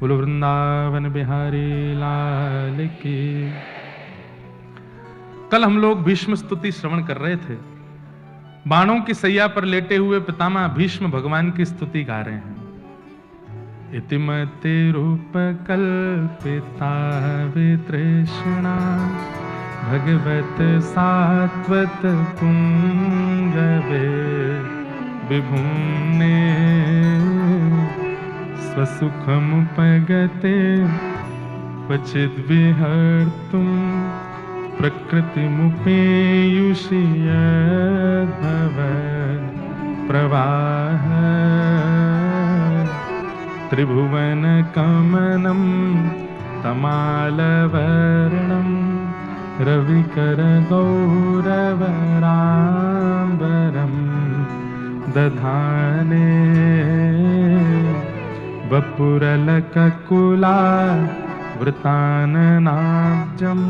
बोलो वृंदावन बिहारी लाल की। कल हम लोग भीष्म स्तुति श्रवण कर रहे थे। बाणों की सैया पर लेटे हुए पितामह भीष्म भगवान की स्तुति गा रहे हैं। इतिमति रूप कल्पिता वितृष्णा भगवत सात्वत पुंगवे विभुम्ने स्वसुखमुपगते क्वचिद् विहर्तुं प्रकृतिमुपेयुषि यद्भवत् प्रवाह त्रिभुवनकमनं तमालवर्णं रविकरगौरवराम्बरं दधाने वपुरलककुला वृताननाब्जं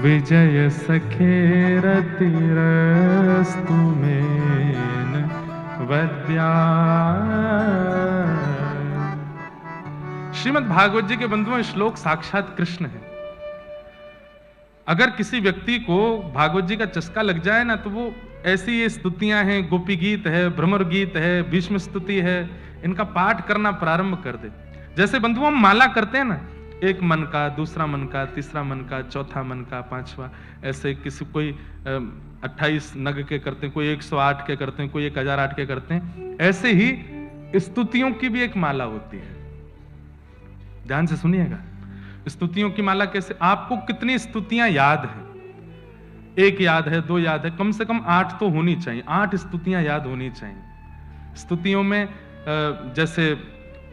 विजय सखेरतिरस्तु मेन वद्या। श्रीमद् भागवत जी के बंधुओं, श्लोक साक्षात कृष्ण है। अगर किसी व्यक्ति को भागवत जी का चस्का लग जाए ना, तो वो ऐसी ये स्तुतियां हैं, गोपी गीत है, भ्रमर गीत है, भीष्म स्तुति है, इनका पाठ करना प्रारंभ कर दे। जैसे बंधुओं हम माला करते हैं ना, एक मन का, दूसरा मन का, तीसरा मन का, चौथा मन का, पांचवा, ऐसे किसी कोई 28 नग के करते हैं, कोई 108 के करते हैं, कोई 1008 के करते हैं। ऐसे ही स्तुतियों की भी एक माला होती है। ध्यान से सुनिएगा, स्तुतियों की माला कैसे। आपको कितनी स्तुतियां याद है? एक याद है, दो याद है, कम से कम 8 तो होनी चाहिए। 8 स्तुतियां याद होनी चाहिए। स्तुतियों में जैसे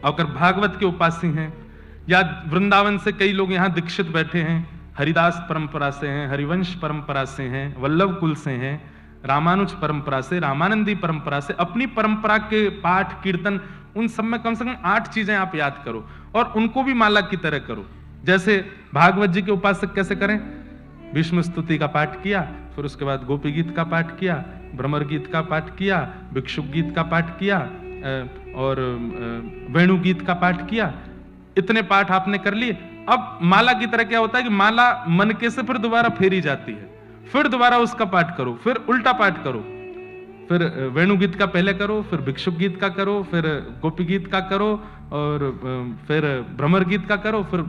अगर भागवत के उपासी हैं, या वृंदावन से कई लोग यहाँ दीक्षित बैठे हैं, हरिदास परंपरा से हैं, हरिवंश परंपरा से हैं, वल्लभ कुल से हैं, रामानुज परंपरा से, रामानंदी परंपरा से, अपनी परंपरा के पाठ कीर्तन, उन सब में कम से कम 8 चीजें आप याद करो और उनको भी माला की तरह करो। जैसे भागवत जी के उपासक कैसे करें? भीष्म स्तुति का पाठ किया, फिर उसके बाद गोपी गीत का पाठ किया, भ्रमर गीत का पाठ किया, भिक्षुक गीत का पाठ किया और वेणु गीत का पाठ किया। इतने पाठ आपने कर लिए। अब माला की तरह क्या होता है कि माला मन के से फिर दोबारा फेरी जाती है, फिर दोबारा उसका पाठ करो, फिर उल्टा पाठ करो, फिर वेणु गीत का पहले करो, फिर भिक्षुक गीत का करो, फिर गोपी गीत का करो, और फिर भ्रमर गीत का करो, फिर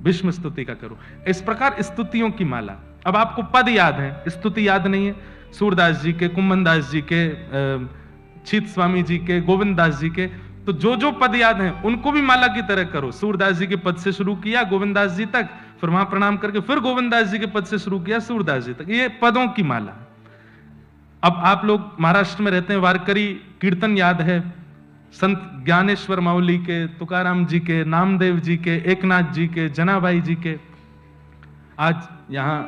भीष्म स्तुति का करो। इस प्रकार स्तुतियों की माला। अब आपको पद याद है, स्तुति याद नहीं है। सूरदास जी के, कुंभनदास जी के, छीत स्वामी जी के, गोविंद दास जी के, तो जो जो पद याद हैं उनको भी माला की तरह करो। सूरदास जी के पद से शुरू किया गोविंद दास जी तक, फिर वहां प्रणाम करके फिर गोविंद दास जी के पद से शुरू किया सूरदास जी तक। ये पदों की माला। अब आप लोग महाराष्ट्र में रहते हैं, वारकरी कीर्तन याद है, संत ज्ञानेश्वर माउली के, तुकाराम जी के, नामदेव जी के, एकनाथ जी के, जनाबाई जी के। आज यहाँ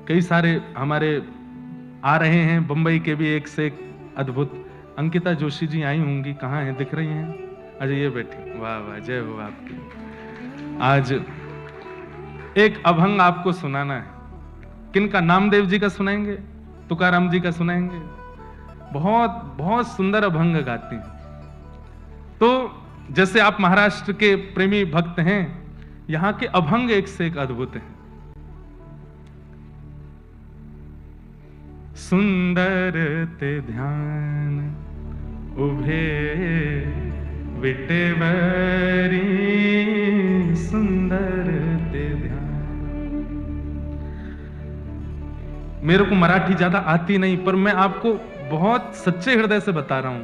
कई सारे हमारे आ रहे हैं, बंबई के भी एक से एक अद्भुत। अंकिता जोशी जी आई होंगी, कहाँ हैं? दिख रही हैं? अच्छा ये बैठी, वाह वाह, जय हो आपकी। आज एक अभंग आपको सुनाना है। किनका? नामदेव जी का सुनाएंगे, तुकाराम जी का सुनाएंगे। बहुत बहुत सुंदर अभंग गाते हैं। तो जैसे आप महाराष्ट्र के प्रेमी भक्त हैं, यहां के अभंग एक से एक अद्भुत हैं। सुंदर ते ध्यान उभे विटेवरी, सुंदर ते ध्यान। मेरे को मराठी ज्यादा आती नहीं, पर मैं आपको बहुत सच्चे हृदय से बता रहा हूं,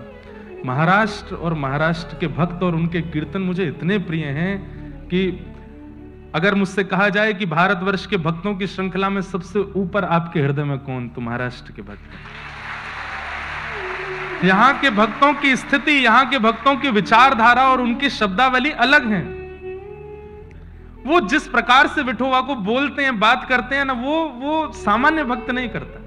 महाराष्ट्र और महाराष्ट्र के भक्त और उनके कीर्तन मुझे इतने प्रिय हैं कि अगर मुझसे कहा जाए कि भारतवर्ष के भक्तों की श्रृंखला में सबसे ऊपर आपके हृदय में कौन, तो महाराष्ट्र के भक्त। यहां के भक्तों की स्थिति, यहां के भक्तों की विचारधारा और उनकी शब्दावली अलग है। वो जिस प्रकार से विठोबा को बोलते हैं, बात करते हैं ना, वो सामान्य भक्त नहीं करता।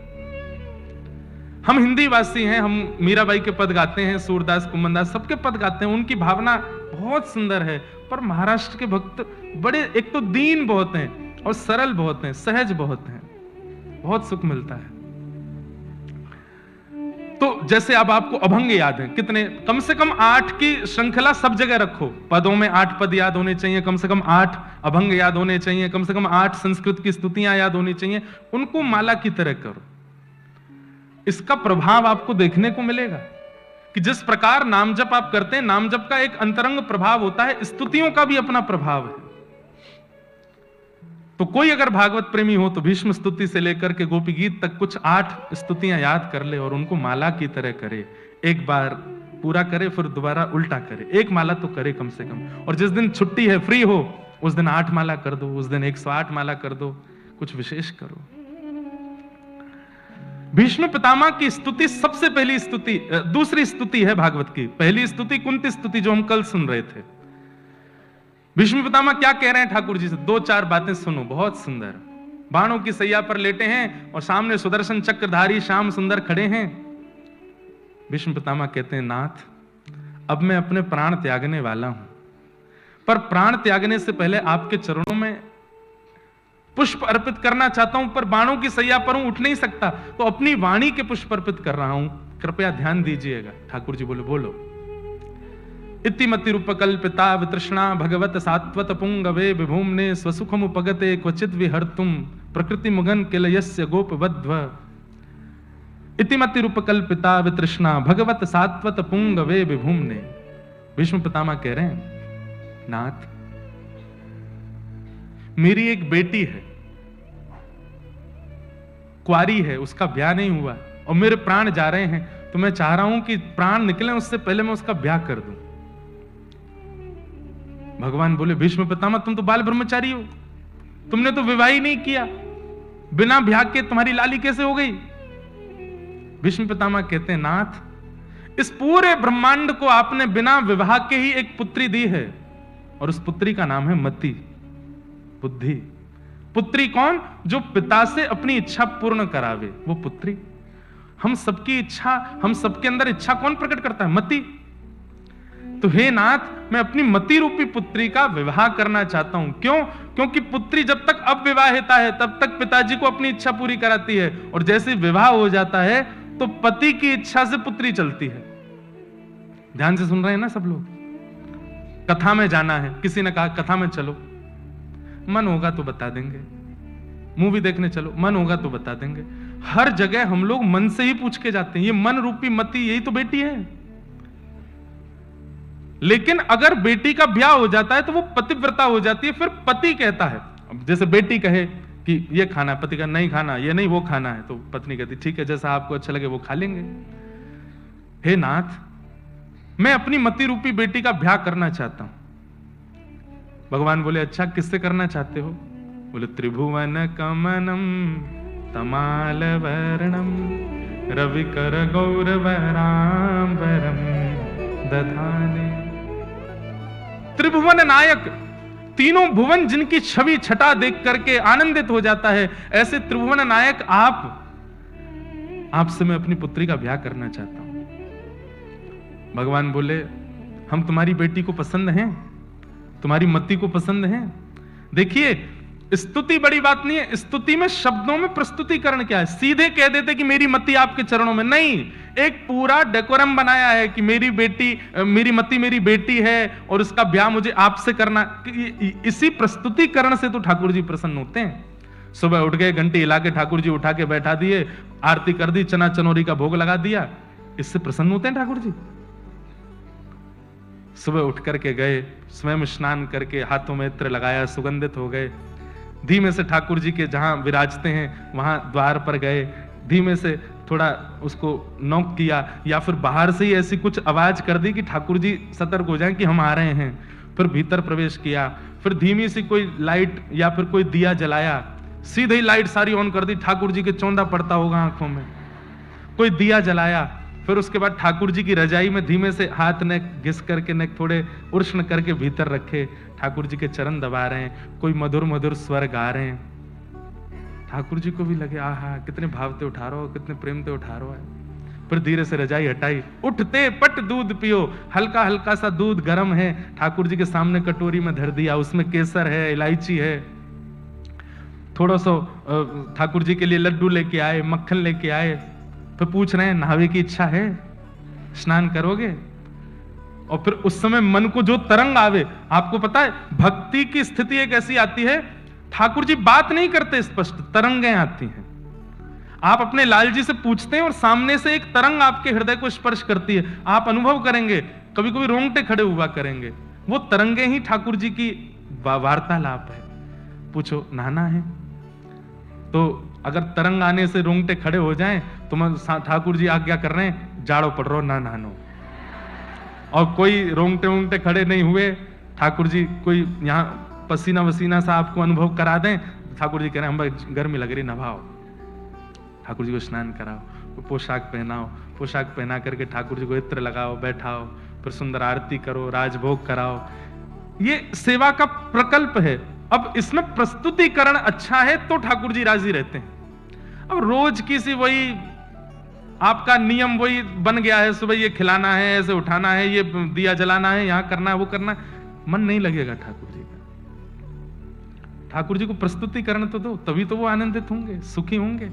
हम हिंदी वासी हैं, हम मीराबाई के पद गाते हैं, सूरदास, कुंभनदास, सबके पद गाते हैं, उनकी भावना बहुत सुंदर है। पर महाराष्ट्र के भक्त बड़े, एक तो दीन बहुत हैं और सरल बहुत हैं, सहज बहुत हैं, बहुत सुख मिलता है। तो जैसे अब आपको अभंग याद है, कितने, कम से कम 8 की श्रृंखला सब जगह रखो। पदों में 8 पद याद होने चाहिए, कम से कम 8 अभंग याद होने चाहिए, कम से कम 8 संस्कृत की स्तुतियां याद होनी चाहिए। उनको माला की तरह करो। इसका प्रभाव आपको देखने को मिलेगा कि जिस प्रकार नाम जप आप करते हैं, नाम जप का एक अंतरंग प्रभाव होता है, स्तुतियों का भी अपना प्रभाव है। तो कोई अगर भागवत प्रेमी हो तो भीष्म स्तुति से लेकर के गोपी गीत तक कुछ 8 स्तुतियां याद कर ले और उनको माला की तरह करे। एक बार पूरा करे, फिर दोबारा उल्टा करे, एक माला तो करे कम से कम। और जिस दिन छुट्टी है, फ्री हो, उस दिन 8 माला कर दो, उस दिन 108 माला कर दो, कुछ विशेष करो। भीष्म पितामह की स्तुति सबसे पहली स्तुति, दूसरी स्तुति है भागवत की। पहली स्तुति कुंती स्तुति जो हम कल सुन रहे थे। भीष्म पितामह क्या कह रहे हैं ठाकुर जी से, 2-4 बातें सुनो, बहुत सुंदर। बाणों की सैया पर लेटे हैं और सामने सुदर्शन चक्रधारी श्याम सुंदर खड़े हैं। भीष्म पितामह कहते हैं, नाथ, अब मैं अपने प्राण त्यागने वाला हूं, पर प्राण त्यागने से पहले आपके चरणों में पुष्प अर्पित करना चाहता हूं, पर बाणों की सैया पर हूं, उठ नहीं सकता, तो अपनी वाणी के पुष्प अर्पित कर रहा हूं, कृपया ध्यान दीजिएगा। ठाकुर जी बोले, बोलो। इतिमति रूपकल्पिता वितृष्णा भगवत सात्वत पुंगवे विभूम्ने स्वसुखम उपगते क्वचित विहर्तुम प्रकृति मुगन किलयस्य गोपवध्व। इतिमति रूपकल्पिता वितृष्णा भगवत सात्वत पुंगवे विभूम्ने। भीष्म पितामह कह रहे हैं, नाथ, मेरी एक बेटी है, कुंवारी है, उसका ब्याह नहीं हुआ और मेरे प्राण जा रहे हैं, तो मैं चाह रहा हूं कि प्राण निकले उससे पहले मैं उसका ब्याह कर दूं। भगवान बोले, भीष्म पितामह, तुम तो बाल ब्रह्मचारी हो, तुमने तो विवाह ही नहीं किया, बिना ब्याह के तुम्हारी लाली कैसे हो गई? भीष्म पितामह कहते हैं, नाथ, इस पूरे ब्रह्मांड को आपने बिना विवाह के ही एक पुत्री दी है, और उस पुत्री का नाम है मति, बुद्धि। पुत्री कौन? जो पिता से अपनी इच्छा पूर्ण करावे, वो पुत्री। हम सबकी इच्छा, हम सबके अंदर इच्छा कौन प्रकट करता है? मति। तो हे नाथ, मैं अपनी मति रूपी पुत्री का विवाह करना चाहता हूं। क्यों? क्योंकि पुत्री जब तक अविवाहिता है तब तक पिताजी को अपनी इच्छा पूरी कराती है, और जैसे विवाह हो जाता है तो पति की इच्छा से पुत्री चलती है। ध्यान से सुन रहे हैं ना सब लोग? कथा में जाना है, किसी ने कहा कथा में चलो, मन होगा तो बता देंगे। मूवी देखने चलो, मन होगा तो बता देंगे। हर जगह हम लोग मन से ही पूछ के जाते हैं। ये मन रूपी मति, यही तो बेटी है। लेकिन अगर बेटी का ब्याह हो जाता है तो वो पतिव्रता हो जाती है। फिर पति कहता है, जैसे बेटी कहे कि ये खाना, पति का नहीं खाना, ये नहीं वो खाना है, तो पत्नी कहती ठीक है, जैसा आपको अच्छा लगे वो खा लेंगे। हे नाथ, मैं अपनी मति रूपी बेटी का ब्याह करना चाहता हूं। भगवान बोले, अच्छा, किससे करना चाहते हो? बोले, त्रिभुवन कमनम तमाल वर्णम रविकर गौरवराम्बरम दधाने। त्रिभुवन नायक, तीनों भुवन जिनकी छवि छटा देख करके आनंदित हो जाता है, ऐसे त्रिभुवन नायक आपसे मैं अपनी पुत्री का ब्याह करना चाहता हूं। भगवान बोले, हम तुम्हारी बेटी को पसंद हैं, तुम्हारी मति को पसंद हैं। देखिए, स्तुति बड़ी बात नहीं है। स्तुति में शब्दों में प्रस्तुतिकरण क्या है? सीधे कह देते कि मेरी मति आपके चरणों में, नहीं, एक पूरा डेकोरम बनाया है कि मेरी बेटी, मेरी मति मेरी बेटी है और उसका ब्याह मुझे आपसे करना। इसी प्रस्तुतिकरण से तो ठाकुर जी प्रसन्न होते हैं। सुबह उठ गए, घंटी हिला के ठाकुर जी उठा के बैठा दिए, आरती कर दी, चना चनोरी का भोग लगा दिया, इससे प्रसन्न होते हैं ठाकुर जी। सुबह उठ करके गए, स्वयं स्नान करके हाथों में इत्र लगाया, सुगंधित हो गए, धीमे से ठाकुर जी के जहां विराजते हैं वहां द्वार पर गए, धीमे से थोड़ा उसको नॉक किया, या फिर बाहर से ही ऐसी कुछ आवाज कर दी कि ठाकुर जी सतर्क हो जाएं कि हम आ रहे हैं। फिर भीतर प्रवेश किया, फिर धीमी सी कोई लाइट या फिर कोई दिया जलाया, सीधे ही लाइट सारी ऑन कर दी, ठाकुर जी के चौंधा पड़ता होगा आंखों में, कोई दिया जलाया। फिर उसके बाद ठाकुर जी की रजाई में धीमे से हाथ नेक घिस करके, नेक थोड़े उष्ण करके भीतर रखे, ठाकुर जी के चरण दबा रहे हैं, कोई मधुर मधुर स्वर गा रहे हैं। ठाकुर जी को भी लगे, आहा, कितने भाव ते उठा रहा हो, कितने प्रेम ते उठा रहा है। फिर धीरे से रजाई हटाई, उठते पट दूध पियो, हल्का हल्का सा दूध गर्म है, ठाकुर जी के सामने कटोरी में धर दिया, उसमें केसर है, इलायची है, थोड़ा सा ठाकुर जी के लिए लड्डू लेके आए, मक्खन लेके आए, फिर पूछ रहे हैं नहावे की इच्छा है, स्नान करोगे? और फिर उस समय मन को जो तरंग आवे, आपको पता है भक्ति की स्थिति एक ऐसी आती है, ठाकुर जी बात नहीं करते स्पष्ट, तरंगें आती हैं। आप अपने लाल जी से पूछते हैं और सामने से एक तरंग आपके हृदय को स्पर्श करती है, आप अनुभव करेंगे, कभी कभी रोंगटे खड़े हुआ करेंगे। वो तरंगे ही ठाकुर जी की वार्तालाप है। पूछो नहाना है, तो अगर तरंग आने से रोंगटे खड़े हो जाएं तो ठाकुर जी आज्ञा कर रहे हैं जाड़ो पड़ रहा ना नहानो। और कोई रोंगटे वोंगटे खड़े नहीं हुए, ठाकुर जी कोई यहाँ पसीना वसीना सा आपको अनुभव करा दें, ठाकुर जी कह रहे हैं हम गर्मी लग रही नभाओ, ठाकुर जी को स्नान कराओ, पोशाक पहनाओ, पोशाक पहना करके ठाकुर जी को इत्र लगाओ, बैठाओ, फिर सुंदर आरती करो, राजभोग कराओ। ये सेवा का प्रकल्प है। अब इसमें प्रस्तुतिकरण अच्छा है तो ठाकुर जी राजी रहते हैं। अब रोज किसी वही आपका नियम वही बन गया है, सुबह ये खिलाना है, ऐसे उठाना है, ये दिया जलाना है, यहां करना है, वो करना है, मन नहीं लगेगा ठाकुर जी का। ठाकुर जी को प्रस्तुतिकरण तो दो, तभी तो वो आनंदित होंगे, सुखी होंगे।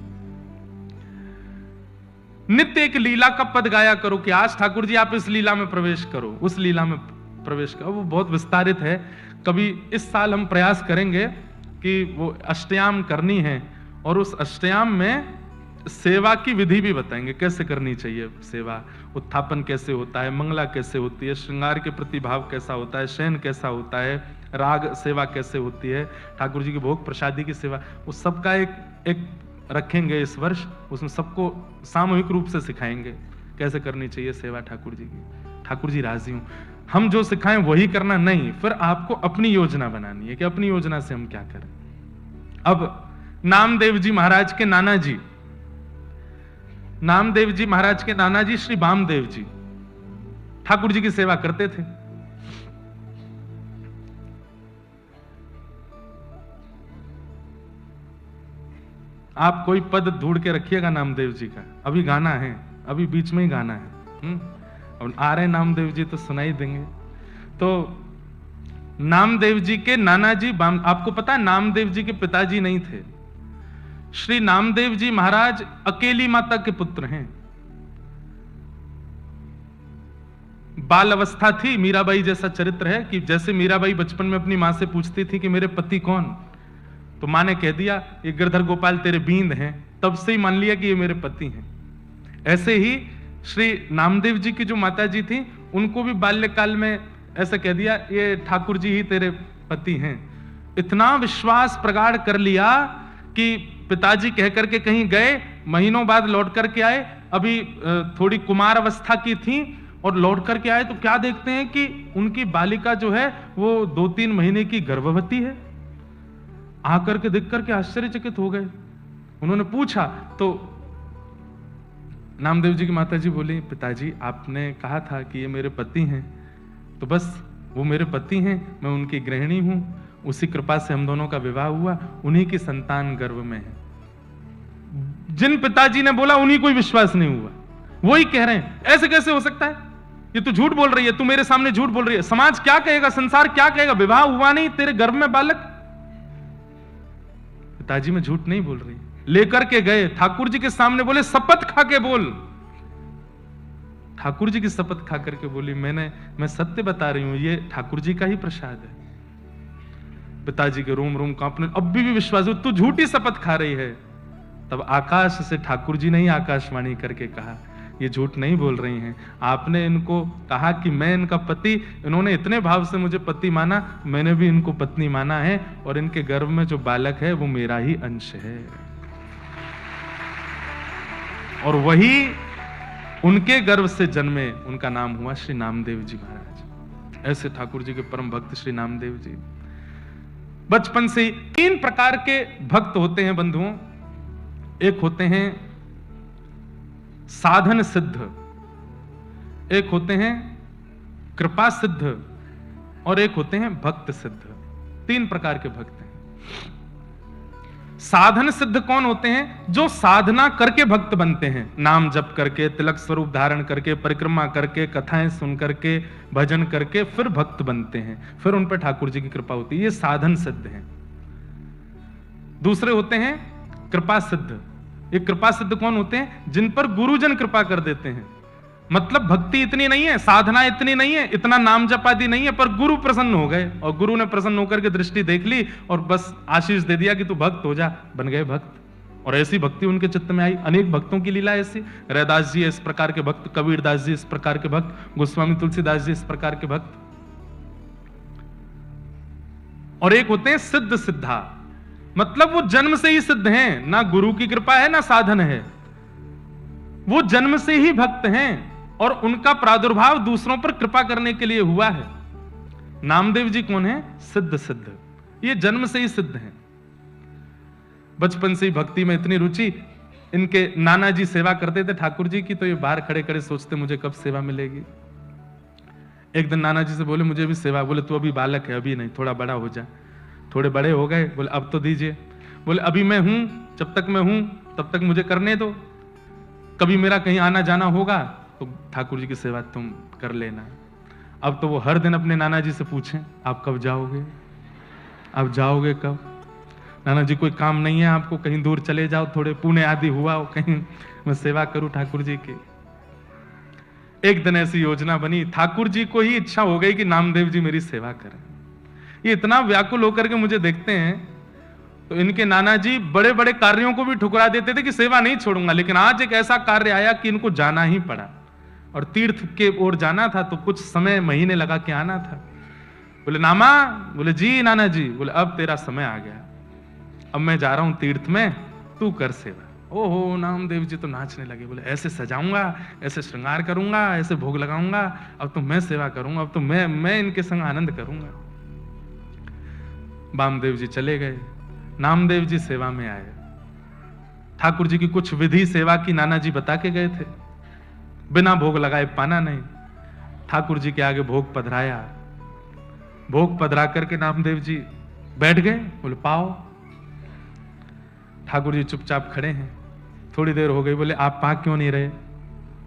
नित्य एक लीला का पद गाया करो कि आज ठाकुर जी आप इस लीला में प्रवेश करो, उस लीला में प्रवेश करो। वो बहुत विस्तारित है, कभी इस साल हम प्रयास करेंगे कि वो अष्टयाम करनी है और उस अष्टयाम में सेवा की विधि भी बताएंगे, कैसे करनी चाहिए सेवा, उत्थापन कैसे होता है, मंगला कैसे होती है, श्रृंगार के प्रति भाव कैसा होता है, शयन कैसा होता है, राग सेवा कैसे होती है, ठाकुर जी की भोग प्रसादी की सेवा, उस सबका एक रखेंगे इस वर्ष। उसमें सबको सामूहिक रूप से सिखाएंगे कैसे करनी चाहिए सेवा ठाकुर जी की। ठाकुर जी राजी हूं, हम जो सिखाएं वही करना नहीं, फिर आपको अपनी योजना बनानी है कि अपनी योजना से हम क्या करें। अब नामदेव जी महाराज के नाना जी, नामदेव जी महाराज के नाना जी श्री वामदेव जी ठाकुर जी की सेवा करते थे। आप कोई पद ढूंढ के रखिएगा नामदेव जी का, अभी गाना है, अभी बीच में ही गाना है। अब आ रहे नामदेव जी तो सुनाई देंगे। तो नामदेव जी के नाना जी, आपको पता है नामदेव जी के पिताजी नहीं थे। श्री नामदेव जी महाराज अकेली माता के पुत्र हैं। बाल अवस्था थी, मीराबाई जैसा चरित्र है कि जैसे मीराबाई बचपन में अपनी मां से पूछती थी कि मेरे पति कौन, तो मां ने कह दिया ये गिरधर गोपाल तेरे बींद हैं, तब से ही मान लिया कि ये मेरे पति हैं। ऐसे ही श्री नामदेव जी की जो माता जी थी, उनको भी बाल्यकाल में ऐसा कह दिया ये ठाकुर जी ही तेरे पति हैं। इतना विश्वास प्रगाढ़ कर लिया कि पिताजी कह करके कहीं गए, महीनों बाद लौट करके आए, अभी थोड़ी कुमार अवस्था की थी और लौट करके आए तो क्या देखते हैं कि उनकी बालिका जो है वो 2-3 महीने की गर्भवती है। आकर के देख करके आश्चर्यचकित हो गए। उन्होंने पूछा तो नामदेव जी की माता जी बोली पिताजी आपने कहा था कि ये मेरे पति हैं, तो बस वो मेरे पति हैं, मैं उनकी गृहिणी हूं, उसी कृपा से हम दोनों का विवाह हुआ, उन्हीं की संतान गर्भ में है। जिन पिताजी ने बोला उन्हीं को विश्वास नहीं हुआ, वही कह रहे हैं ऐसे कैसे हो सकता है, ये तू झूठ बोल रही है, तू मेरे सामने झूठ बोल रही है, समाज क्या कहेगा, संसार क्या कहेगा, विवाह हुआ नहीं, तेरे गर्भ में बालक। पिताजी मैं झूठ नहीं बोल रही, लेकर के गए ठाकुर जी के सामने, बोले शपथ खा के बोल। ठाकुर जी की शपथ खा करके बोली मैं सत्य बता रही हूं, ये ठाकुर जी का ही प्रसाद है। पिताजी के रोम रोम कांपने, अब भी विश्वास, तू झूठी शपथ खा रही है। तब आकाश से ठाकुर जी ने ही आकाशवाणी करके कहा ये झूठ नहीं बोल रही हैं, आपने इनको कहा कि मैं इनका पति, इन्होंने इतने भाव से मुझे पति माना, मैंने भी इनको पत्नी माना है, और इनके गर्भ में जो बालक है वो मेरा ही अंश है। और वही उनके गर्भ से जन्मे, उनका नाम हुआ श्री नामदेव जी महाराज। ऐसे ठाकुर जी के परम भक्त श्री नामदेव जी। बचपन से 3 प्रकार के भक्त होते हैं बंधुओं। एक होते हैं साधन सिद्ध, एक होते हैं कृपा सिद्ध, और एक होते हैं भक्त सिद्ध। 3 प्रकार के भक्त हैं। साधन सिद्ध कौन होते हैं? जो साधना करके भक्त बनते हैं, नाम जप करके, तिलक स्वरूप धारण करके, परिक्रमा करके, कथाएं सुन करके, भजन करके फिर भक्त बनते हैं, फिर उन पर ठाकुर जी की कृपा होती है, ये साधन सिद्ध हैं। दूसरे होते हैं कृपा सिद्ध, ये कृपा सिद्ध कौन होते हैं? जिन पर गुरुजन कृपा कर देते हैं। मतलब भक्ति इतनी नहीं है, साधना इतनी नहीं है, इतना नाम जप आदि नहीं है, पर गुरु प्रसन्न हो गए और गुरु ने प्रसन्न होकर के दृष्टि देख ली और बस आशीष दे दिया कि तू भक्त हो जा, बन गए भक्त। और ऐसी भक्ति उनके चित्त में आई। अनेक भक्तों की लीला ऐसी। रैदास जी इस प्रकार के भक्त, कबीरदास जी इस प्रकार के भक्त, गोस्वामी तुलसीदास जी इस प्रकार के भक्त। और एक होते हैं सिद्ध सिद्धा, मतलब वो जन्म से ही सिद्ध हैं, ना गुरु की कृपा है ना साधन है, वो जन्म से ही भक्त हैं और उनका प्रादुर्भाव दूसरों पर कृपा करने के लिए हुआ है। नामदेव जी कौन है? सिद्ध सिद्ध, ये जन्म से ही सिद्ध हैं। बचपन से ही भक्ति में इतनी रुचि। इनके नाना जी सेवा करते थे ठाकुर जी की, तो ये बाहर खड़े खड़े सोचते मुझे कब सेवा मिलेगी। एक दिन नाना जी से बोले मुझे भी सेवा। बोले तू अभी बालक है, अभी नहीं, थोड़ा बड़ा हो जा। थोड़े बड़े हो गए, बोले अब तो दीजिए। बोले अभी मैं हूं, जब तक मैं हूं तब तक मुझे करने दो, कभी मेरा कहीं आना जाना होगा तो ठाकुर जी की सेवा तुम कर लेना। अब तो वो हर दिन अपने नाना जी से पूछें आप कब जाओगे, आप जाओगे कब? नाना जी कोई काम नहीं है आपको, कहीं दूर चले जाओ, थोड़े पुणे आदि हुआ हो, कहीं मैं सेवा करूं ठाकुर जी की। एक दिन ऐसी योजना बनी, ठाकुर जी को ही इच्छा हो गई कि नामदेव जी मेरी सेवा करें। ये इतना व्याकुल होकर के मुझे देखते हैं, तो इनके नाना जी बड़े बड़े कार्यों को भी ठुकरा देते थे कि सेवा नहीं छोड़ूंगा, लेकिन आज एक ऐसा कार्य आया कि इनको जाना ही पड़ा। और तीर्थ के ओर जाना था, तो कुछ समय महीने लगा के आना था। बोले नामा, बोले जी नाना जी। बोले अब तेरा समय आ गया, अब मैं जा रहा हूं तीर्थ में, तू कर सेवा। ओहो, नामदेव जी तो नाचने लगे। बोले ऐसे सजाऊंगा, ऐसे श्रृंगार करूंगा, ऐसे भोग लगाऊंगा, अब तो मैं सेवा करूंगा, अब तो मैं इनके संग आनंद करूंगा। वामदेव जी चले गए, नामदेव जी सेवा में आए। ठाकुर जी की कुछ विधि सेवा की नाना जी बता के गए थे, बिना भोग लगाए पाना नहीं। ठाकुर जी के आगे भोग पधराया, भोग पधरा करके नामदेव जी बैठ गए। बोले पाओ। ठाकुर जी चुपचाप खड़े हैं। थोड़ी देर हो गई, बोले आप पा क्यों नहीं रहे?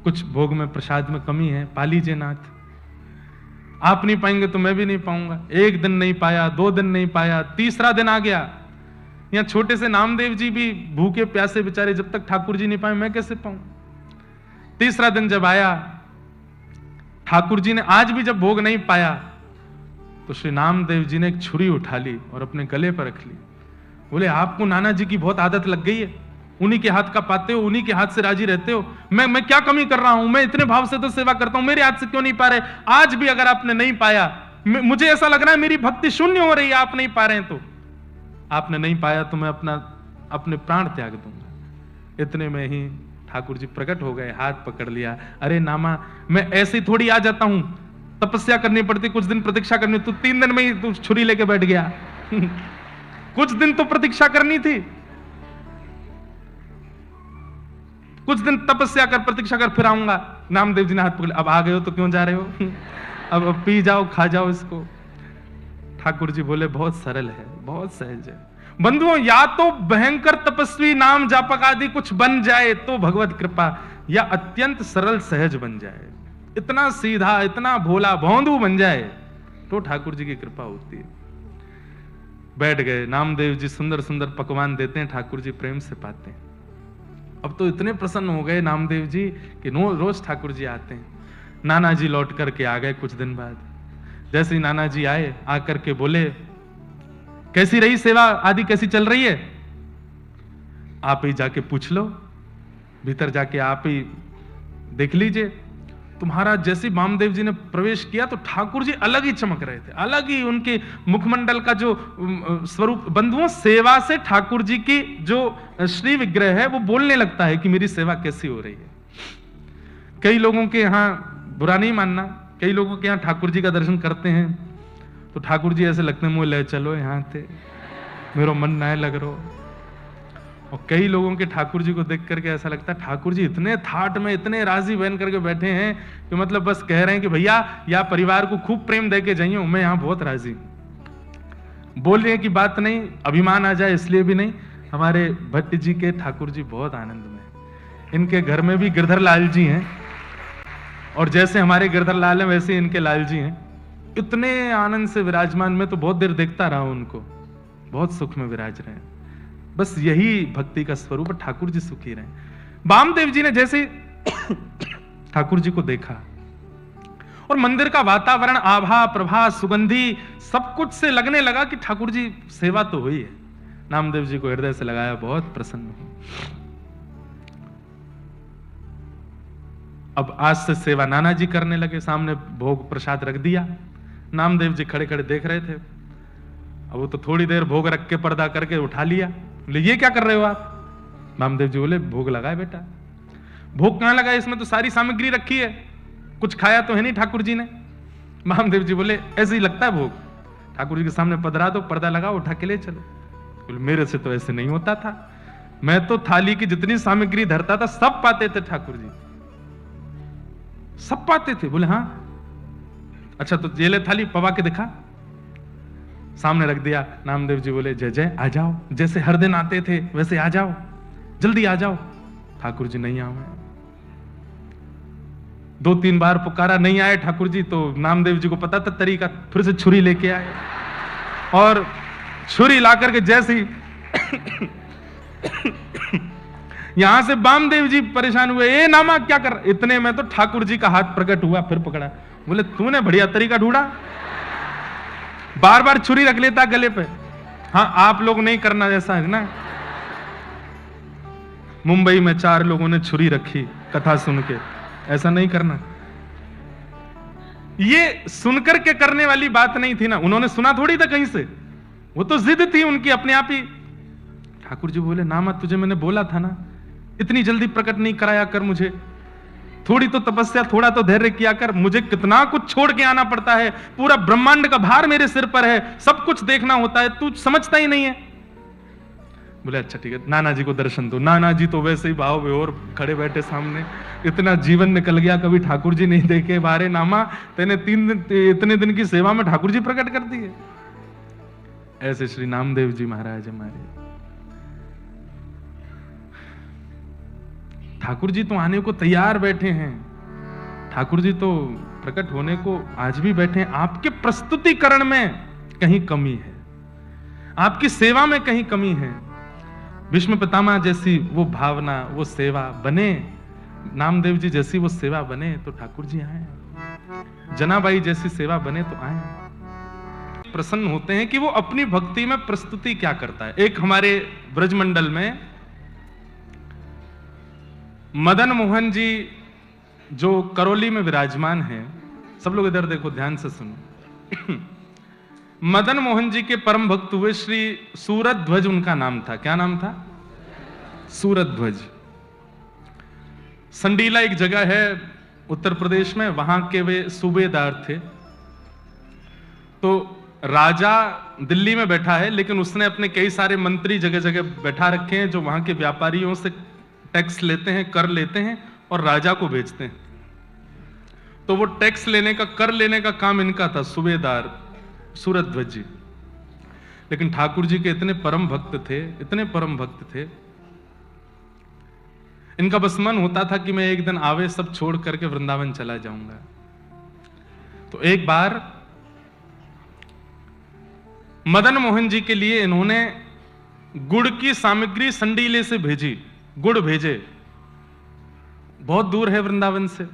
कुछ भोग में प्रसाद में कमी है, पा लीजिए नाथ। आप नहीं पाएंगे तो मैं भी नहीं पाऊंगा। एक दिन नहीं पाया, 2 दिन नहीं पाया, तीसरा दिन आ गया। यहाँ छोटे से नामदेव जी भी भूखे प्यासे बेचारे, जब तक ठाकुर जी नहीं पाए मैं कैसे पाऊं? तीसरा दिन जब आया, ठाकुर जी ने आज भी जब भोग नहीं पाया, तो श्री नामदेव जी ने एक छुरी उठा ली और अपने गले पर रख ली। बोले आपको नाना जी की बहुत आदत लग गई है, उन्हीं के हाथ का पाते हो, उन्हीं के हाथ से राजी रहते हो। मैं क्या कमी कर रहा हूं? मैं इतने भाव से तो सेवा करता हूं, मेरे हाथ से क्यों नहीं पा रहे? आज भी अगर आपने नहीं पाया, मुझे ऐसा लग रहा है मेरी भक्ति शून्य हो रही है, आप नहीं पा रहे हैं। तो आपने नहीं पाया तो मैं अपने प्राण त्याग दूंगा। इतने में ही ठाकुर जी प्रकट हो गए, हाथ पकड़ लिया। अरे नामा, मैं ऐसे थोड़ी आ जाता हूं, तपस्या करनी पड़ती, कुछ दिन प्रतीक्षा करनी। तू 3 दिन में ही तू छुरी लेके बैठ गया। कुछ दिन तो प्रतीक्षा करनी थी, कुछ दिन तपस्या कर, प्रतीक्षा कर, फिर आऊंगा। नामदेव जी ने हाथ पकड़, अब आ गए हो तो क्यों जा रहे हो? अब पी जाओ, खा जाओ इसको। ठाकुर जी बोले बहुत सरल है, बहुत सहज है। बंधुओं, या तो भयंकर तपस्वी नाम जापक आदि कुछ बन जाए तो भगवत कृपा, या अत्यंत सरल सहज बन जाए, इतना सीधा, इतना भोला भौंदू बन जाए तो ठाकुर जी की कृपा होती है। बैठ गए। नामदेव जी सुंदर सुंदर पकवान देते हैं, ठाकुर जी प्रेम से पाते हैं। अब तो इतने प्रसन्न हो गए नामदेव जी कि रोज ठाकुर जी आते हैं। नाना जी लौट करके आ गए कुछ दिन बाद। जैसे ही नाना जी आए, आकर के बोले कैसी रही सेवा आदि, कैसी चल रही है? आप ही जाके पूछ लो, भीतर जाके आप ही देख लीजिए। तुम्हारा जैसे वामदेव जी ने प्रवेश किया तो ठाकुर जी अलग ही चमक रहे थे, अलग ही उनके मुखमंडल का जो स्वरूप। बंधुओं, सेवा से ठाकुर जी की जो श्री विग्रह है वो बोलने लगता है कि मेरी सेवा कैसी हो रही है। कई लोगों के यहाँ, बुरा नहीं मानना, कई लोगों के यहाँ ठाकुर जी का दर्शन करते हैं तो ठाकुर जी ऐसे लगते हैं मुझे ले चलो यहाँ थे, मेरा मन ना लग रहा। और कई लोगों के ठाकुर जी को देख करके ऐसा लगता है ठाकुर जी इतने थाट में, इतने राजी बन करके बैठे हैं कि मतलब बस कह रहे हैं कि भैया या परिवार को खूब प्रेम दे के जाइए, मैं यहाँ बहुत राजी। बोलने की बात नहीं, अभिमान आ जाए इसलिए भी नहीं। हमारे भट्ट जी के ठाकुर जी बहुत आनंद में, इनके घर में भी गिरधर लाल जी हैं, और जैसे हमारे गिरधर लाल हैं वैसे इनके लाल जी हैं। इतने आनंद से विराजमान, में तो बहुत देर देखता रहा उनको, बहुत सुख में विराज रहे हैं। बस यही भक्ति का स्वरूप है, ठाकुर जी सुखी रहे। वामदेव जी ने जैसे ठाकुर जी को देखा और मंदिर का वातावरण, आभा, प्रभा, सुगंधी सब कुछ से लगने लगा कि ठाकुर जी सेवा तो हुई है। नामदेव जी को हृदय से लगाया, बहुत प्रसन्न हूं। अब आज से सेवा नाना जी करने लगे, सामने भोग प्रसाद रख दिया। नामदेव जी खड़े खड़े देख रहे थे। अब वो तो थोड़ी देर भोग रख के पर्दा करके उठा लिया। बोले ये क्या कर रहे हो आप? नामदेव जी बोले भोग लगाए बेटा। भोग कहां लगा, इसमें तो सारी सामग्री रखी है, कुछ खाया तो है नहीं ठाकुर जी ने। नामदेव जी बोले ऐसे ही लगता है भोग, ठाकुर जी के सामने पधरा दो, पर्दा लगाओ, उठा के ले चलो। बोले मेरे से तो ऐसे नहीं होता था, मैं तो थाली की जितनी सामग्री धरता था सब पाते थे ठाकुर जी, सब पाते थे। बोले हाँ, अच्छा तो ये ले थाली, पवा के दिखा। सामने रख दिया। नामदेव जी बोले जय जय, आ जाओ, जैसे हर दिन आते थे वैसे आ जाओ, जल्दी आ जाओ। ठाकुर जी नहीं आए। 2-3 बार पुकारा, नहीं आए ठाकुर जी। तो नामदेव जी को पता था तरीका, फिर से छुरी लेके आए और छुरी ला करके जैसे ही यहां से वामदेव जी परेशान हुए, ए नामा क्या कर। इतने में तो ठाकुर जी का हाथ प्रकट हुआ, फिर पकड़ा। बोले तूने बढ़िया तरीका ढूंढा, बार बार छुरी रख लेता गले पे। हाँ आप लोग नहीं करना ऐसा है ना। मुंबई में 4 लोगों ने छुरी रखी कथा सुन के, ऐसा नहीं करना। ये सुनकर के करने वाली बात नहीं थी ना, उन्होंने सुना थोड़ी था कहीं से, वो तो जिद थी उनकी अपने आप ही। ठाकुर जी बोले नामा तुझे मैंने बोला था ना, इतनी जल्दी प्रकट नहीं कराया कर मुझे, थोड़ी तो तपस्या, थोड़ा तो धैर्य किया कर। मुझे कितना कुछ छोड़ के आना पड़ता है, पूरा ब्रह्मांड का भार मेरे सिर पर है, सब कुछ देखना होता है, तू समझता ही नहीं है। बोले अच्छा ठीक है, नाना जी को दर्शन दो। नाना जी तो वैसे ही भाव विभोर खड़े बैठे सामने, इतना जीवन निकल गया कभी ठाकुर जी नहीं देखे। बारे नामा तेने 3 दिन, इतने दिन की सेवा में ठाकुर जी प्रकट कर दिए। ऐसे श्री नामदेव जी महाराज हमारे। ठाकुर जी तो आने को तैयार बैठे हैं, ठाकुर जी तो प्रकट होने को आज भी बैठे हैं। आपके प्रस्तुतिकरण में कहीं कमी है, आपकी सेवा में कहीं कमी है। भीष्म पितामह जैसी वो भावना, वो सेवा बने, नामदेव जी जैसी वो सेवा बने तो ठाकुर जी आए, जनाबाई जैसी सेवा बने तो आए। प्रसन्न होते हैं कि वो अपनी भक्ति में प्रस्तुति क्या करता है। एक हमारे ब्रजमंडल में मदन मोहन जी जो करौली में विराजमान हैं, सब लोग इधर देखो ध्यान से सुनो। मदन मोहन जी के परम भक्त हुए श्री सूरत ध्वज उनका नाम था। क्या नाम था? सूरत ध्वज। संडीला एक जगह है उत्तर प्रदेश में, वहां के वे सूबेदार थे। तो राजा दिल्ली में बैठा है, लेकिन उसने अपने कई सारे मंत्री जगह जगह बैठा रखे हैं जो वहां के व्यापारियों से टैक्स लेते हैं, कर लेते हैं और राजा को बेचते हैं। तो वो टैक्स लेने का, कर लेने का काम इनका था, सूबेदार सूरत ध्वज जी। लेकिन ठाकुर जी के इतने परम भक्त थे, इतने परम भक्त थे, इनका बस मन होता था कि मैं एक दिन आवे सब छोड़ करके वृंदावन चला जाऊंगा। तो एक बार मदन मोहन जी के लिए इन्होंने गुड़ की सामग्री संडीले से भेजी, गुड़ भेजे, बहुत दूर है वृंदावन से।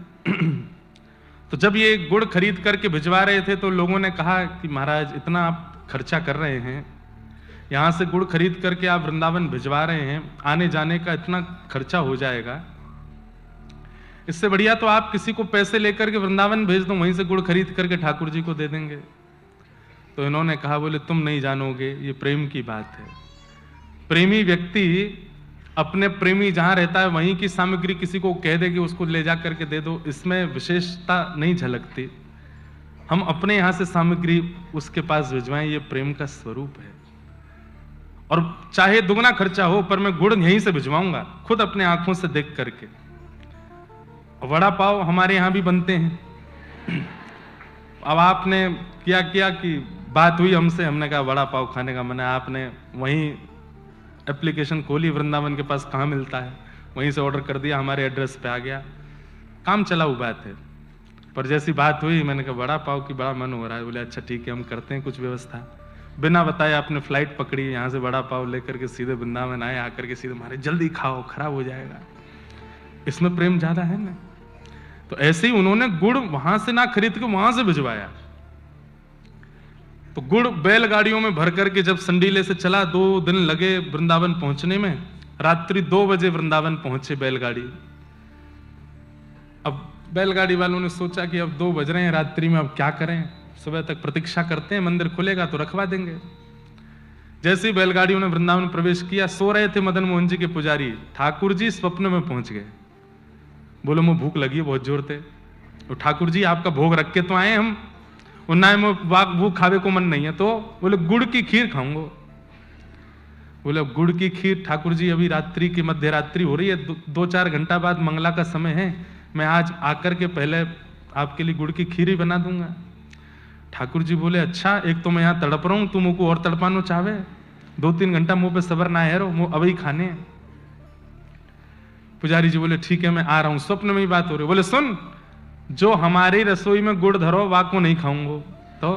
तो जब ये गुड़ खरीद करके भिजवा रहे थे तो लोगों ने कहा कि महाराज इतना आप खर्चा कर रहे हैं, यहां से गुड़ खरीद करके आप वृंदावन भिजवा रहे हैं, आने जाने का इतना खर्चा हो जाएगा, इससे बढ़िया तो आप किसी को पैसे लेकर के वृंदावन भेज दो, वहीं से गुड़ खरीद करके ठाकुर जी को दे देंगे। तो इन्होंने कहा बोले तुम नहीं जानोगे, ये प्रेम की बात है। प्रेमी व्यक्ति अपने प्रेमी जहां रहता है वहीं की सामग्री किसी को कह दे कि उसको ले जा करके दे दो, इसमें विशेषता नहीं झलकती। हम अपने यहां से सामग्री उसके पास भिजवाएं, ये प्रेम का स्वरूप है। और चाहे दुगना खर्चा हो पर मैं गुड़ यहीं से भिजवाऊंगा, खुद अपने आंखों से देख करके। वड़ा पाव हमारे यहां भी बनते हैं। अब आपने क्या किया कि बात हुई हमसे, हमने कहा वड़ा पाव खाने का मन है, आपने वहीं एप्लीकेशन खोली, वृंदावन के पास कहाँ मिलता है, वहीं से ऑर्डर कर दिया, हमारे एड्रेस पे आ गया, काम चला हुआ बात है। पर जैसी बात हुई मैंने कहा वड़ा पाव की बड़ा मन हो रहा है। बोले अच्छा ठीक है हम करते हैं कुछ व्यवस्था। बिना बताए आपने फ्लाइट पकड़ी, यहां से बड़ा पाव लेकर के सीधे वृंदावन आए, आकर के सीधे मारे जल्दी खाओ खराब हो जाएगा। इसमें प्रेम ज्यादा है ना। तो ऐसे ही उन्होंने गुड़ वहां से ना खरीद के वहां से भिजवाया। तो गुड़ बैलगाड़ियों में भर करके जब संडीले से चला, 2 दिन लगे वृंदावन पहुंचने में। रात्रि 2 बजे वृंदावन पहुंचे बैलगाड़ी। अब बैलगाड़ी वालों ने सोचा कि अब 2 बज रहे हैं रात्रि में, अब क्या करें, सुबह तक प्रतीक्षा करते हैं, मंदिर खुलेगा तो रखवा देंगे। जैसे ही बैलगाड़ियों ने वृंदावन प्रवेश किया, सो रहे थे मदन मोहन जी के पुजारी, ठाकुर जी स्वप्न में पहुंच गए। बोलो मुझे भूख लगी है बहुत जोर से। तो ठाकुर जी आपका भोग रख के तो आए हम, उन्ना में भूख खावे को मन नहीं है। तो बोले गुड़ की खीर खाऊंगा। बोले गुड़ की खीर ठाकुर जी, अभी रात्रि की मध्य रात्रि हो रही है, 2-4 घंटा बाद मंगला का समय है, मैं आज आकर के पहले आपके लिए गुड़ की खीर ही बना दूंगा। ठाकुर जी बोले अच्छा, एक तो मैं यहाँ तड़प रहा हूं, तुम को और तड़पानो चाहे, 2-3 घंटा मुंह पे सबर ना है रो, मुंह अभी खाने। पुजारी जी बोले ठीक है मैं आ रहा हूं। स्वप्न में ही बात हो रही। बोले सुन, जो हमारी रसोई में गुड़ धरो वाको नहीं खाऊंगो। तो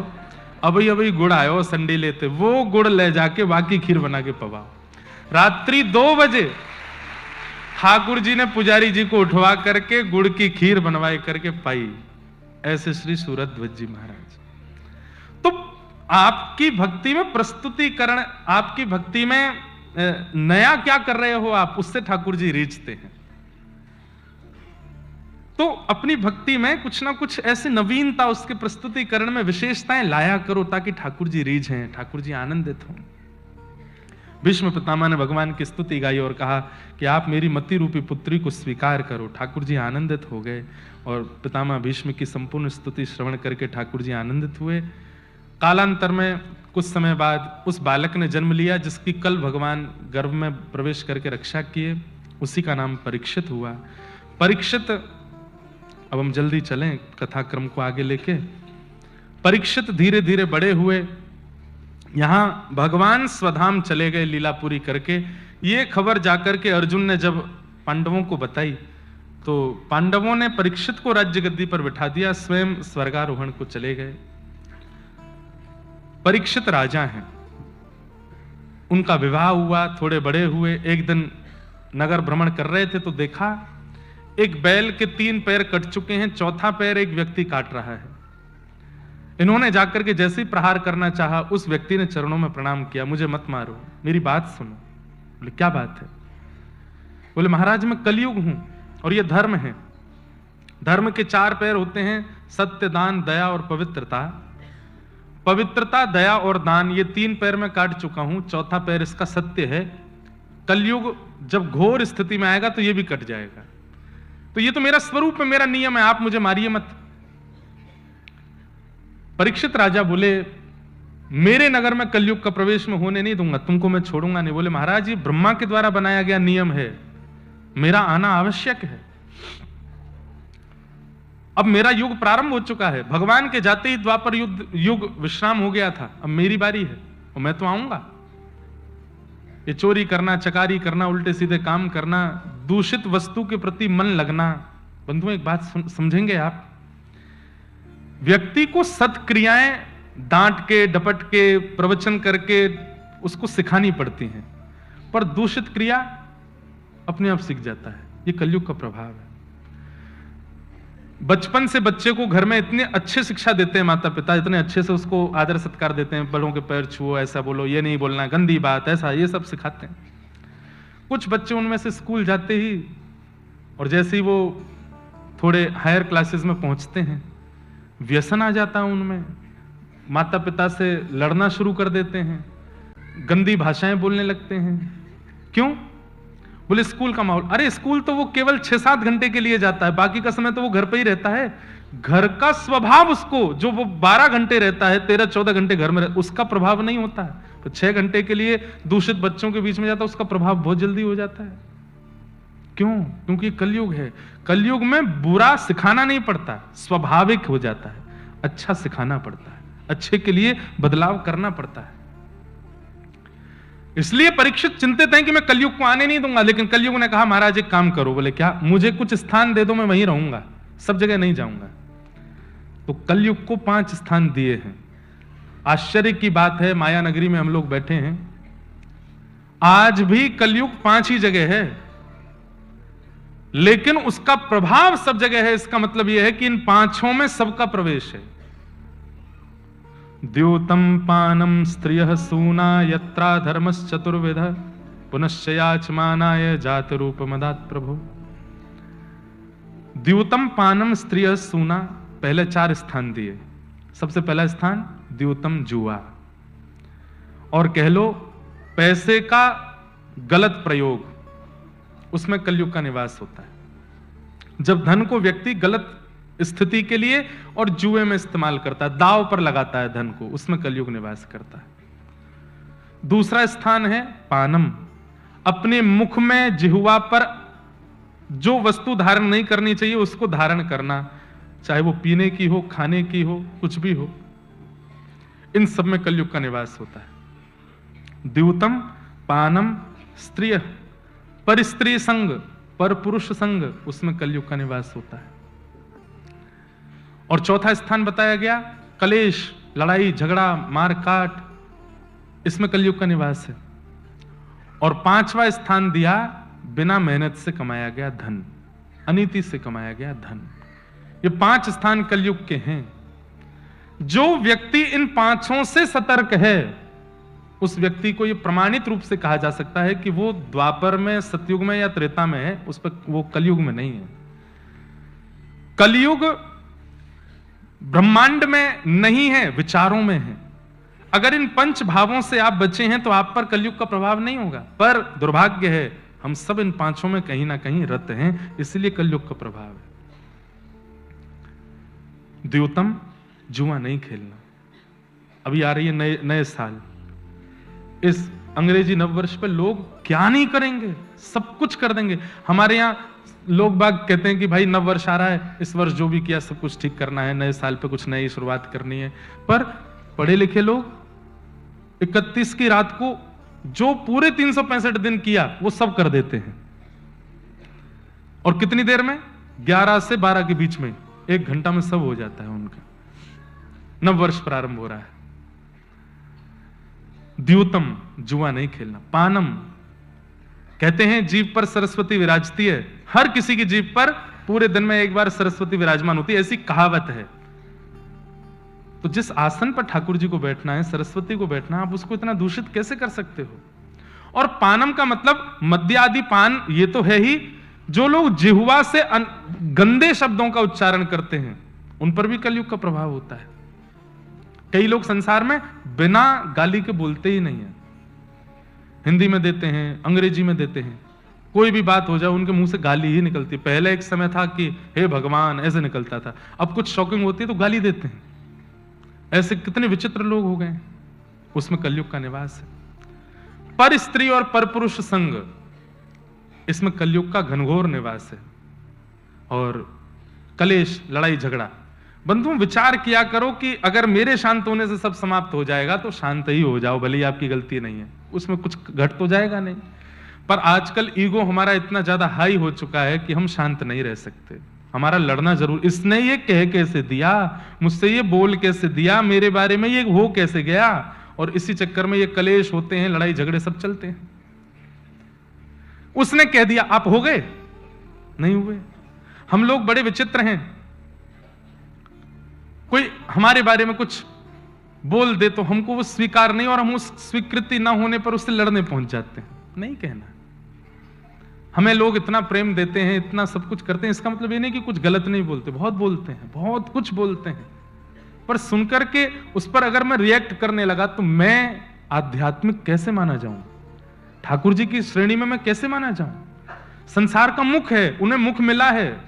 अभी गुड़ आयो संडे लेते, वो गुड़ ले जाके बाकी खीर बना के पवाओ। रात्रि 2 बजे ठाकुर जी ने पुजारी जी को उठवा करके गुड़ की खीर बनवाई करके पाई। ऐसे श्री सूरत ध्वज जी महाराज। तो आपकी भक्ति में प्रस्तुतिकरण, आपकी भक्ति में नया क्या कर रहे हो आप, उससे ठाकुर जी रीझते हैं। तो अपनी भक्ति में कुछ ना कुछ ऐसी नवीनता, उसके प्रस्तुतिकरण में विशेषताएं लाया करो ताकि ठाकुर जी रीझें, ठाकुर जी आनंदित हों। भीष्म पितामह ने भगवान की स्तुति गाई और कहा कि आप मेरी मति रूपी पुत्री को स्वीकार करो। ठाकुर जी आनंदित हो गए और पितामह भीष्म की संपूर्ण स्तुति श्रवण करके ठाकुर जी आनंदित हुए। कालांतर में कुछ समय बाद उस बालक ने जन्म लिया जिसकी कल भगवान गर्भ में प्रवेश करके रक्षा किए, उसी का नाम परीक्षित हुआ। परीक्षित, अब हम जल्दी चलें कथाक्रम को आगे लेके। परीक्षित धीरे धीरे बड़े हुए, यहां भगवान स्वधाम चले गए लीला पूरी करके। ये खबर जाकर के अर्जुन ने जब पांडवों को बताई तो पांडवों ने परीक्षित को राज्य गद्दी पर बिठा दिया, स्वयं स्वर्गारोहण को चले गए। परीक्षित राजा हैं, उनका विवाह हुआ, थोड़े बड़े हुए। एक दिन नगर भ्रमण कर रहे थे तो देखा एक बैल के 3 पैर कट चुके हैं, 4था पैर एक व्यक्ति काट रहा है। इन्होंने जाकर के जैसे ही प्रहार करना चाहा, उस व्यक्ति ने चरणों में प्रणाम किया, मुझे मत मारो, मेरी बात सुनो। बोले क्या बात है? बोले महाराज मैं कलयुग हूं और ये धर्म है। धर्म के 4 पैर होते हैं, सत्य, दान, दया और पवित्रता। पवित्रता, दया और दान, ये 3 पैर में काट चुका हूं, 4था पैर इसका सत्य है। कलयुग जब घोर स्थिति में आएगा तो ये भी कट जाएगा। तो ये तो मेरा स्वरूप है, मेरा नियम है, आप मुझे मारिए मत। परीक्षित राजा बोले मेरे नगर में कलयुग का प्रवेश में होने नहीं दूंगा, तुमको मैं छोड़ूंगा नहीं। बोले महाराज ये ब्रह्मा के द्वारा बनाया गया नियम है, मेरा आना आवश्यक है। अब मेरा युग प्रारंभ हो चुका है, भगवान के जाते ही द्वापर युग विश्राम हो गया था, अब मेरी बारी है और मैं तो आऊंगा। ये चोरी करना, चकारी करना, उल्टे सीधे काम करना, दूषित वस्तु के प्रति मन लगना, बंधुओं एक बात समझेंगे आप, व्यक्ति को सत्क्रियाएं डांट के, डपट के, प्रवचन करके उसको सिखानी पड़ती हैं, पर दूषित क्रिया अपने आप सीख जाता है। ये कलयुग का प्रभाव है। बचपन से बच्चे को घर में इतने अच्छे शिक्षा देते हैं माता पिता, इतने अच्छे से उसको आदर सत्कार देते हैं, बड़ों के पैर छुओ, ऐसा बोलो, ये नहीं बोलना, गंदी बात, ऐसा, ये सब सिखाते हैं। कुछ बच्चे उनमें से स्कूल जाते ही और जैसे ही वो थोड़े हायर क्लासेस में पहुंचते हैं, व्यसन आ जाता है उनमें, माता पिता से लड़ना शुरू कर देते हैं, गंदी भाषाएं बोलने लगते हैं। क्यों? बोले स्कूल का माहौल। अरे स्कूल तो वो केवल 6-7 घंटे के लिए जाता है, बाकी का समय तो वो घर पे ही रहता है। घर का स्वभाव उसको, जो वो 12 घंटे रहता है, 13-14 घंटे घर में उसका प्रभाव नहीं होता है। तो 6 घंटे के लिए दूषित बच्चों के बीच में जाता है, उसका प्रभाव बहुत जल्दी हो जाता है। क्यों? क्योंकि कलयुग है। कलयुग में बुरा सिखाना नहीं पड़ता, स्वाभाविक हो जाता है। अच्छा सिखाना पड़ता है, अच्छे के लिए बदलाव करना पड़ता है। इसलिए परीक्षित चिंतित हैं कि मैं कलयुग को आने नहीं दूंगा, लेकिन कलयुग ने कहा महाराज एक काम करो। बोले क्या? मुझे कुछ स्थान दे दो, मैं वहीं रहूंगा, सब जगह नहीं जाऊंगा। तो कलयुग को 5 स्थान दिए हैं। आश्चर्य की बात है, माया नगरी में हम लोग बैठे हैं, आज भी कलयुग 5 ही जगह है, लेकिन उसका प्रभाव सब जगह है। इसका मतलब यह है कि इन 5 में सबका प्रवेश है। द्योतम पानम स्त्रियः सूना यत्रा धर्मश्चतुर्विध पुनश्च याचमानाय जात रूप मदात् प्रभु। द्योतम पानम स्त्रियः सूना, पहले 4 स्थान दिए। सबसे पहला स्थान द्योतम, जुआ, और कह लो पैसे का गलत प्रयोग, उसमें कलयुग का निवास होता है। जब धन को व्यक्ति गलत स्थिति के लिए और जुए में इस्तेमाल करता है, दांव पर लगाता है धन को, उसमें कलयुग निवास करता है। दूसरा स्थान है पानम, अपने मुख में जिह्वा पर जो वस्तु धारण नहीं करनी चाहिए उसको धारण करना, चाहे वो पीने की हो, खाने की हो, कुछ भी हो, इन सब में कलयुग का निवास होता है। द्यूतम पानम स्त्रिय, पर स्त्री संग, पर पुरुष संग, उसमें कलयुग का निवास होता है। और चौथा स्थान बताया गया कलेश, लड़ाई झगड़ा मार काट, इसमें कलयुग का निवास है। और 5वां स्थान दिया बिना मेहनत से कमाया गया धन, अनीति से कमाया गया धन। ये 5 स्थान कलयुग के हैं। जो व्यक्ति इन 5 से सतर्क है, उस व्यक्ति को यह प्रमाणित रूप से कहा जा सकता है कि वो द्वापर में, सतयुग में या त्रेता में है, उस पर वो कलयुग में नहीं है। कलयुग ब्रह्मांड में नहीं है, विचारों में है। अगर इन 5 भावों से आप बचे हैं तो आप पर कलयुग का प्रभाव नहीं होगा। पर दुर्भाग्य है, हम सब इन 5 में कहीं ना कहीं रत हैं, इसलिए कलयुग का प्रभाव है। द्योतम, जुआ नहीं खेलना। अभी आ रही है नए साल, इस अंग्रेजी नववर्ष पे लोग क्या नहीं करेंगे, सब कुछ कर देंगे। हमारे यहां लोग बाग कहते हैं कि भाई नववर्ष आ रहा है, इस वर्ष जो भी किया सब कुछ ठीक करना है, नए साल पे कुछ नई शुरुआत करनी है। पर पढ़े लिखे लोग 31 की रात को जो पूरे 365 दिन किया वो सब कर देते हैं, और कितनी देर में, 11 से 12 के बीच में, 1 घंटा में सब हो जाता है उनका। नववर्ष प्रारंभ हो रहा है। द्यूतम, जुआ नहीं खेलना। पानम, कहते हैं जीभ पर सरस्वती विराजती है, हर किसी की जीभ पर पूरे दिन में एक बार सरस्वती विराजमान होती है, ऐसी कहावत है। तो जिस आसन पर ठाकुर जी को बैठना है, सरस्वती को बैठना, आप उसको इतना दूषित कैसे कर सकते हो? और पानम का मतलब मद्य आदि पान, ये तो है ही। जो लोग जिह्वा से गंदे शब्दों का उच्चारण करते हैं, उन पर भी कलयुग का प्रभाव होता है। कई लोग संसार में बिना गाली के बोलते ही नहीं है, हिंदी में देते हैं, अंग्रेजी में देते हैं, कोई भी बात हो जाए उनके मुंह से गाली ही निकलती। पहले एक समय था कि हे भगवान ऐसे निकलता था, अब कुछ शॉकिंग होती है तो गाली देते हैं। ऐसे कितने विचित्र लोग हो गए, उसमें कलयुग का निवास है। पर स्त्री और पर पुरुष संग, इसमें कलयुग का घनघोर निवास है। और कलेश, लड़ाई झगड़ा, बंधुओं विचार किया करो कि अगर मेरे शांत होने से सब समाप्त हो जाएगा तो शांत ही हो जाओ, भले ही आपकी गलती नहीं है, उसमें कुछ घट तो जाएगा नहीं। पर आजकल ईगो हमारा इतना ज्यादा हाई हो चुका है कि हम शांत नहीं रह सकते, हमारा लड़ना जरूर। इसने ये कह कैसे दिया, मुझसे ये बोल कैसे दिया, मेरे बारे में ये हो कैसे गया, और इसी चक्कर में ये कलेश होते हैं, लड़ाई झगड़े सब चलते हैं। उसने कह दिया, आप हो गए, नहीं हुए। हम लोग बड़े विचित्र हैं, कोई हमारे बारे में कुछ बोल दे तो हमको वो स्वीकार नहीं, और हम उस स्वीकृति ना होने पर उससे लड़ने पहुंच जाते हैं। नहीं कहना, हमें लोग इतना प्रेम देते हैं, इतना सब कुछ करते हैं, इसका मतलब ये नहीं कि कुछ गलत नहीं बोलते, बहुत बोलते हैं, बहुत कुछ बोलते हैं। पर सुनकर के उस पर अगर मैं रिएक्ट करने लगा तो मैं आध्यात्मिक कैसे माना जाऊं, ठाकुर जी की श्रेणी में मैं कैसे माना जाऊं? संसार का मुख है, उन्हें मुख मिला है,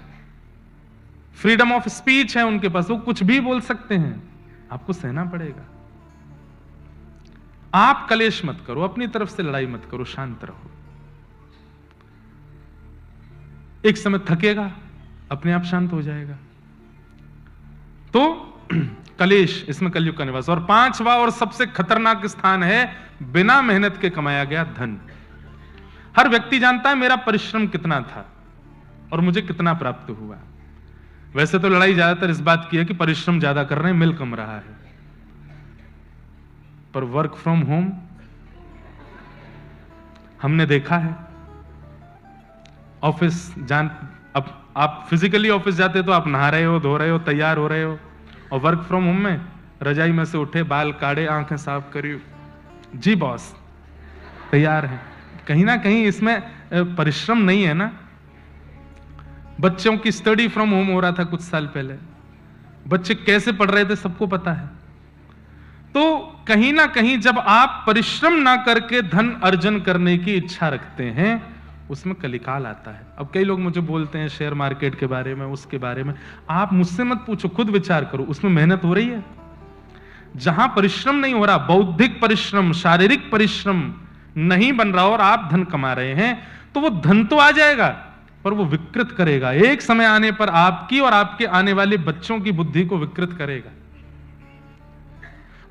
फ्रीडम ऑफ स्पीच है उनके पास, वो कुछ भी बोल सकते हैं, आपको सहना पड़ेगा। आप कलेश मत करो, अपनी तरफ से लड़ाई मत करो, शांत रहो। एक समय थकेगा, अपने आप शांत हो जाएगा। तो कलेश, इसमें कलयुग का निवास। और 5वां और सबसे खतरनाक स्थान है बिना मेहनत के कमाया गया धन। हर व्यक्ति जानता है मेरा परिश्रम कितना था और मुझे कितना प्राप्त हुआ। वैसे तो लड़ाई ज्यादातर इस बात की है कि परिश्रम ज्यादा कर रहे हैं, मिल कम रहा है। पर वर्क फ्रॉम होम हमने देखा है। ऑफिस अब आप फिजिकली ऑफिस जाते तो आप नहा रहे हो, धो रहे हो, तैयार हो रहे हो, और वर्क फ्रॉम होम में रजाई में से उठे, बाल काढ़े, आंखें साफ करी, जी बॉस, तैयार है। कहीं ना कहीं इसमें परिश्रम नहीं है ना। बच्चों की स्टडी फ्रॉम होम हो रहा था कुछ साल पहले, बच्चे कैसे पढ़ रहे थे सबको पता है। तो कहीं ना कहीं जब आप परिश्रम ना करके धन अर्जन करने की इच्छा रखते हैं, उसमें कलिकाल आता है। अब कई लोग मुझे बोलते हैं शेयर मार्केट के बारे में, उसके बारे में। आप मुझसे मत पूछो, खुद विचार करो, उसमें मेहनत हो रही है। जहां परिश्रम नहीं हो रहा, बौद्धिक परिश्रम, शारीरिक परिश्रम नहीं बन रहा और आप धन कमा रहे हैं, तो वो धन तो आ जाएगा पर वो विकृत करेगा। एक समय आने पर आपकी और आपके आने वाले बच्चों की बुद्धि को विकृत करेगा।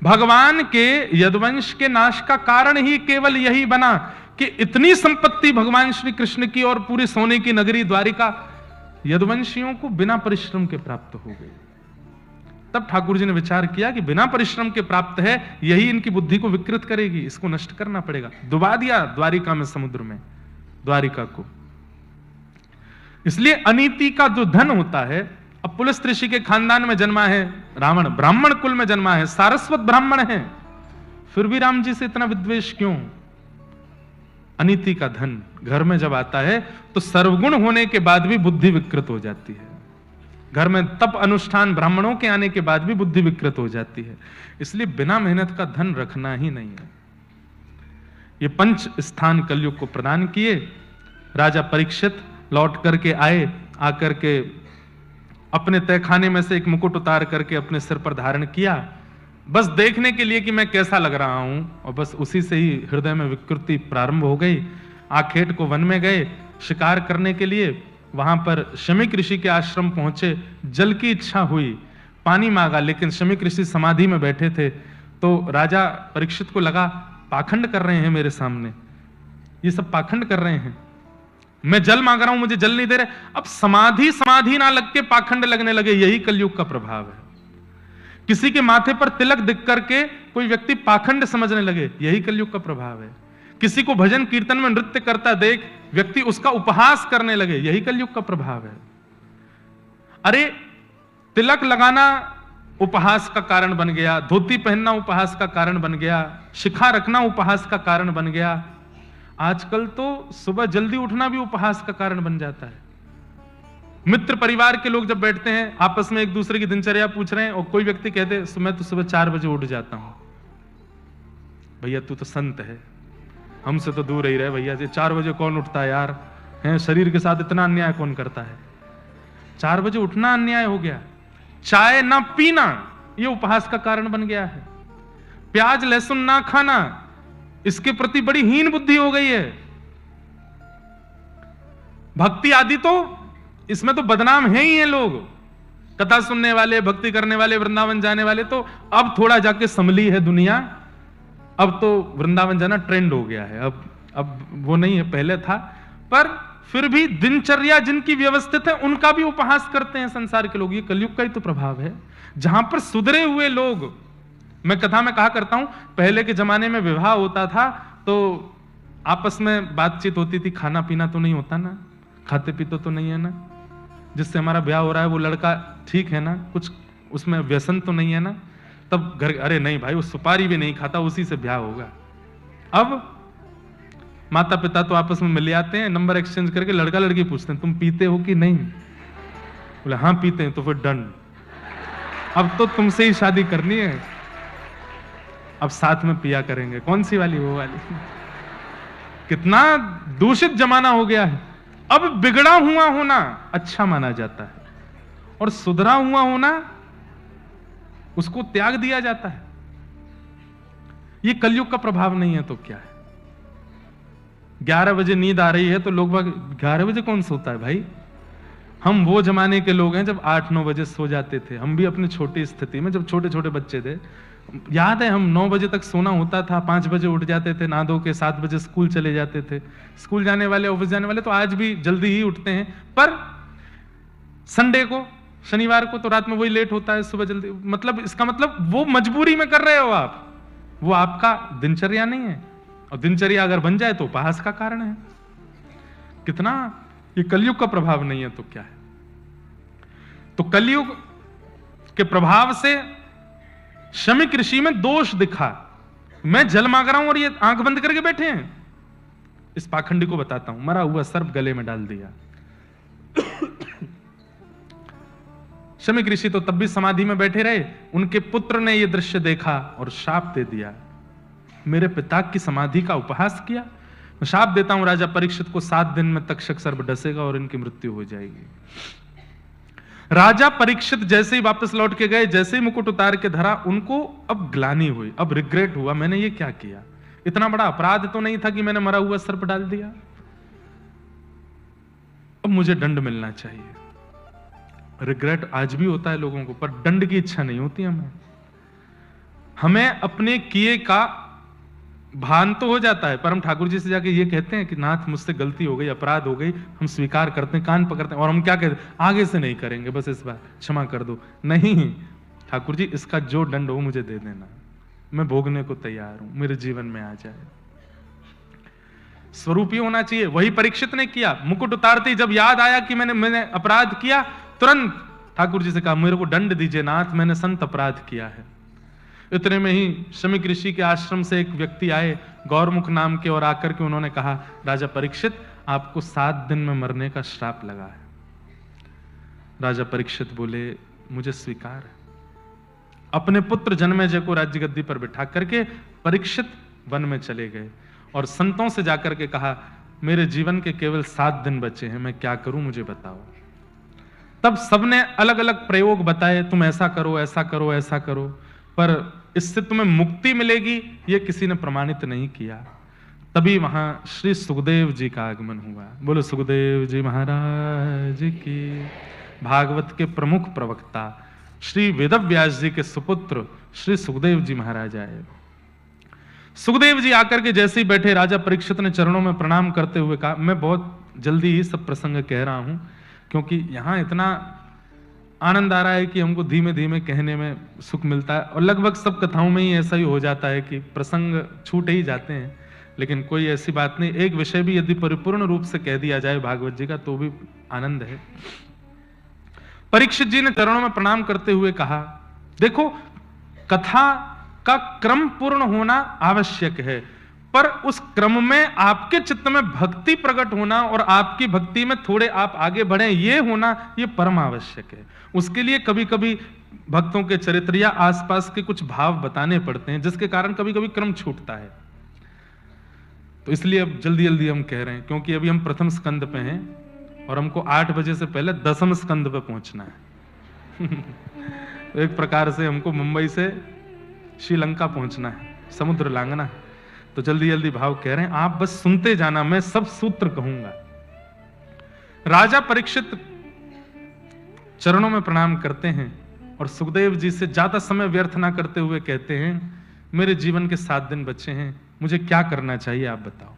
भगवान के यदुवंश के नाश का कारण ही केवल यही बना कि इतनी संपत्ति भगवान श्री कृष्ण की और पूरी सोने की नगरी द्वारिका यदुवंशियों को बिना परिश्रम के प्राप्त हो गई। तब ठाकुर जी ने विचार किया कि बिना परिश्रम के प्राप्त है, यही इनकी बुद्धि को विकृत करेगी, इसको नष्ट करना पड़ेगा। डुबा दिया द्वारिका में, समुद्र में द्वारिका को। इसलिए अनीति का जो धन होता है, अब पुलस्त्य ऋषि के खानदान में जन्मा है रावण, ब्राह्मण कुल में जन्मा है, सारस्वत ब्राह्मण है, फिर भी राम जी से इतना विद्वेष क्यों? अनीति का धन घर में जब आता है तो सर्वगुण होने के बाद भी बुद्धि विकृत हो जाती है। घर में तप अनुष्ठान ब्राह्मणों के आने के बाद भी बुद्धि विकृत हो जाती है। इसलिए बिना मेहनत का धन रखना ही नहीं है। ये 5 स्थान कलयुग को प्रदान किए। राजा परीक्षित लौट करके आए, आकर के अपने तहखाने में से एक मुकुट उतार करके अपने सिर पर धारण किया, बस देखने के लिए कि मैं कैसा लग रहा हूं, और बस उसी से ही हृदय में विकृति प्रारंभ हो गई। आखेट को वन में गए शिकार करने के लिए, वहां पर शमीक ऋषि के आश्रम पहुंचे, जल की इच्छा हुई, पानी मांगा, लेकिन शमीक ऋषि समाधि में बैठे थे। तो राजा परीक्षित को लगा पाखंड कर रहे हैं मेरे सामने, ये सब पाखंड कर रहे हैं, मैं जल मांग रहा हूं मुझे जल नहीं दे रहे। अब समाधि ना लग के पाखंड लगने लगे। यही कलयुग का प्रभाव है। किसी के माथे पर तिलक दिख करके कोई व्यक्ति पाखंड समझने लगे, यही कलयुग का प्रभाव है। किसी को भजन कीर्तन में नृत्य करता देख व्यक्ति उसका उपहास करने लगे, यही कलयुग का प्रभाव है। अरे तिलक लगाना उपहास का कारण बन गया, धोती पहनना उपहास का कारण बन गया, शिखा रखना उपहास का कारण बन गया। आजकल तो सुबह जल्दी उठना भी उपहास का कारण बन जाता है। मित्र परिवार के लोग जब बैठते हैं आपस में एक दूसरे की दिनचर्या पूछ रहे हैं, और कोई व्यक्ति कहते मैं तो सुबह 4 बजे उठ जाता हूं। भैया तू तो संत है, हमसे तो दूर ही रहे भैया जी, 4 बजे कौन उठता है यार, हैं शरीर के साथ इतना अन्याय कौन करता है। 4 बजे उठना अन्याय हो गया। चाय ना पीना ये उपहास का कारण बन गया है। प्याज लहसुन ना खाना, इसके प्रति बड़ी हीन बुद्धि हो गई है। भक्ति आदि तो इसमें तो बदनाम है ही है लोग, कथा सुनने वाले, भक्ति करने वाले, वृंदावन जाने वाले तो अब थोड़ा जाके संभली है दुनिया। अब तो वृंदावन जाना ट्रेंड हो गया है, अब वो नहीं है, पहले था। पर फिर भी दिनचर्या जिनकी व्यवस्थित है उनका भी उपहास करते हैं संसार के लोग। ये कलयुग का ही तो प्रभाव है। जहां पर सुधरे हुए लोग, मैं कथा में कहा करता हूं, पहले के जमाने में विवाह होता था तो आपस में बातचीत होती थी, खाना पीना तो नहीं होता ना, खाते पीते तो नहीं है ना, जिससे हमारा ब्याह हो रहा है वो लड़का ठीक है ना, कुछ उसमें व्यसन तो नहीं है ना। तब घर, अरे नहीं भाई वो सुपारी भी नहीं खाता, उसी से ब्याह होगा। अब माता पिता तो आपस में मिल आते हैं, नंबर एक्सचेंज करके लड़का लड़की पूछते हैं तुम पीते हो कि नहीं, बोले हाँ पीते हैं, तो फिर डन, अब तो तुमसे ही शादी करनी है, अब साथ में पिया करेंगे। कौन सी वाली, वो वाली। कितना दूषित जमाना हो गया है। अब बिगड़ा हुआ होना अच्छा माना जाता है और सुधरा हुआ होना उसको त्याग दिया जाता है। ये कलयुग का प्रभाव नहीं है तो क्या है। 11 बजे नींद आ रही है तो लोग 11 बजे कौन सोता है भाई। हम वो जमाने के लोग हैं जब 8-9 बजे सो जाते थे। हम भी अपनी छोटी स्थिति में जब छोटे छोटे बच्चे थे, याद है हम 9 बजे तक सोना होता था, 5 बजे उठ जाते थे, नहा धो के 7 बजे स्कूल चले जाते थे। स्कूल जाने वाले, ऑफिस जाने वाले तो आज भी जल्दी ही उठते हैं, पर संडे को, शनिवार को तो रात में वही लेट होता है, सुबह जल्दी। मतलब इसका मतलब वो मजबूरी में कर रहे हो आप, वो आपका दिनचर्या नहीं है, और दिनचर्या अगर बन जाए तो उपहास का कारण है। कितना ये कलयुग का प्रभाव नहीं है तो क्या है। तो कलयुग के प्रभाव से शमीक ऋषि में दोष दिखा। मैं जल मांग रहा हूं और ये आंख बंद करके बैठे हैं। इस पाखंडी को बताता हूं, मरा हुआ सर्प गले में डाल दिया। शमीक ऋषि तो तब भी समाधि में बैठे रहे। उनके पुत्र ने यह दृश्य देखा और शाप दे दिया, मेरे पिता की समाधि का उपहास किया, मैं शाप देता हूं राजा परीक्षित को 7 दिन में तक्षक सर्प डसेगा और इनकी मृत्यु हो जाएगी। राजा परीक्षित जैसे ही वापस लौट के गए, जैसे ही मुकुट उतार के धरा, उनको अब ग्लानि हुई, अब रिग्रेट हुआ, मैंने ये क्या किया। इतना बड़ा अपराध तो नहीं था कि मैंने मरा हुआ सर्प डाल दिया, अब मुझे दंड मिलना चाहिए। रिग्रेट आज भी होता है लोगों को, पर दंड की इच्छा नहीं होती हमें अपने किए का भान तो हो जाता है, पर हम ठाकुर जी से जाके ये कहते हैं कि नाथ मुझसे गलती हो गई, अपराध हो गई, हम स्वीकार करते हैं, कान पकड़ते हैं, और हम क्या कहते हैं, आगे से नहीं करेंगे, बस इस बार क्षमा कर दो। नहीं ठाकुर जी, इसका जो दंड हो मुझे दे देना, मैं भोगने को तैयार हूं, मेरे जीवन में आ जाए। स्वरूप ही होना चाहिए। वही परीक्षित ने किया। मुकुट उतारते ही जब याद आया कि मैंने अपराध किया, तुरंत ठाकुर जी से कहा, मेरे को दंड दीजिए नाथ, मैंने संत अपराध किया है। इतने में ही शमीक ऋषि के आश्रम से एक व्यक्ति आए, गौरमुख नाम के, और आकर के उन्होंने कहा, राजा परीक्षित आपको 7 दिन में मरने का श्राप लगा है। राजा परीक्षित बोले, मुझे स्वीकार है। अपने पुत्र जन्मेजय को राज्य गद्दी पर बिठा करके परीक्षित वन में चले गए और संतों से जाकर के कहा, मेरे जीवन के केवल 7 दिन बचे हैं, मैं क्या करूं मुझे बताओ। तब सबने अलग अलग प्रयोग बताए, तुम ऐसा करो, ऐसा करो, ऐसा करो, पर इससे तुम्हें मुक्ति मिलेगी ये किसी ने प्रमाणित नहीं किया। तभी वहां श्री सुखदेव जी का आगमन हुआ। बोलो सुखदेव जी महाराज की। भागवत के प्रमुख प्रवक्ता श्री वेदव्यास जी के सुपुत्र श्री सुखदेव जी महाराज आए। सुखदेव जी आकर के जैसे ही बैठे, राजा परीक्षित ने चरणों में प्रणाम करते हुए कहा, मैं बहुत जल्दी ही सब प्रसंग कह रहा हूं, क्योंकि यहां इतना आनंद आ रहा है कि हमको धीमे धीमे कहने में सुख मिलता है, और लगभग सब कथाओं में ही ऐसा ही हो जाता है कि प्रसंग छूट ही जाते हैं। लेकिन कोई ऐसी बात नहीं, एक विषय भी यदि परिपूर्ण रूप से कह दिया जाए भागवत जी का तो भी आनंद है। परीक्षित जी ने चरणों में प्रणाम करते हुए कहा, देखो कथा का क्रम पूर्ण होना आवश्यक है, पर उस क्रम में आपके चित्त में भक्ति प्रकट होना और आपकी भक्ति में थोड़े आप आगे बढ़े ये होना, ये परम आवश्यक है। उसके लिए कभी कभी भक्तों के चरित्र या आसपास के कुछ भाव बताने पड़ते हैं, जिसके कारण कभी कभी क्रम छूटता है। तो इसलिए अब जल्दी जल्दी हम कह रहे हैं, क्योंकि अभी हम प्रथम स्कंद पे हैं और हमको 8 बजे से पहले 10वें स्कंद पे पहुंचना है। तो एक प्रकार से हमको मुंबई से श्रीलंका पहुंचना है, समुद्र लांघना है। तो जल्दी जल्दी भाव कह रहे हैं, आप बस सुनते जाना, मैं सब सूत्र कहूंगा। राजा परीक्षित चरणों में प्रणाम करते हैं और सुखदेव जी से ज्यादा समय व्यर्थ ना करते हुए कहते हैं, मेरे जीवन के 7 दिन बचे हैं, मुझे क्या करना चाहिए आप बताओ,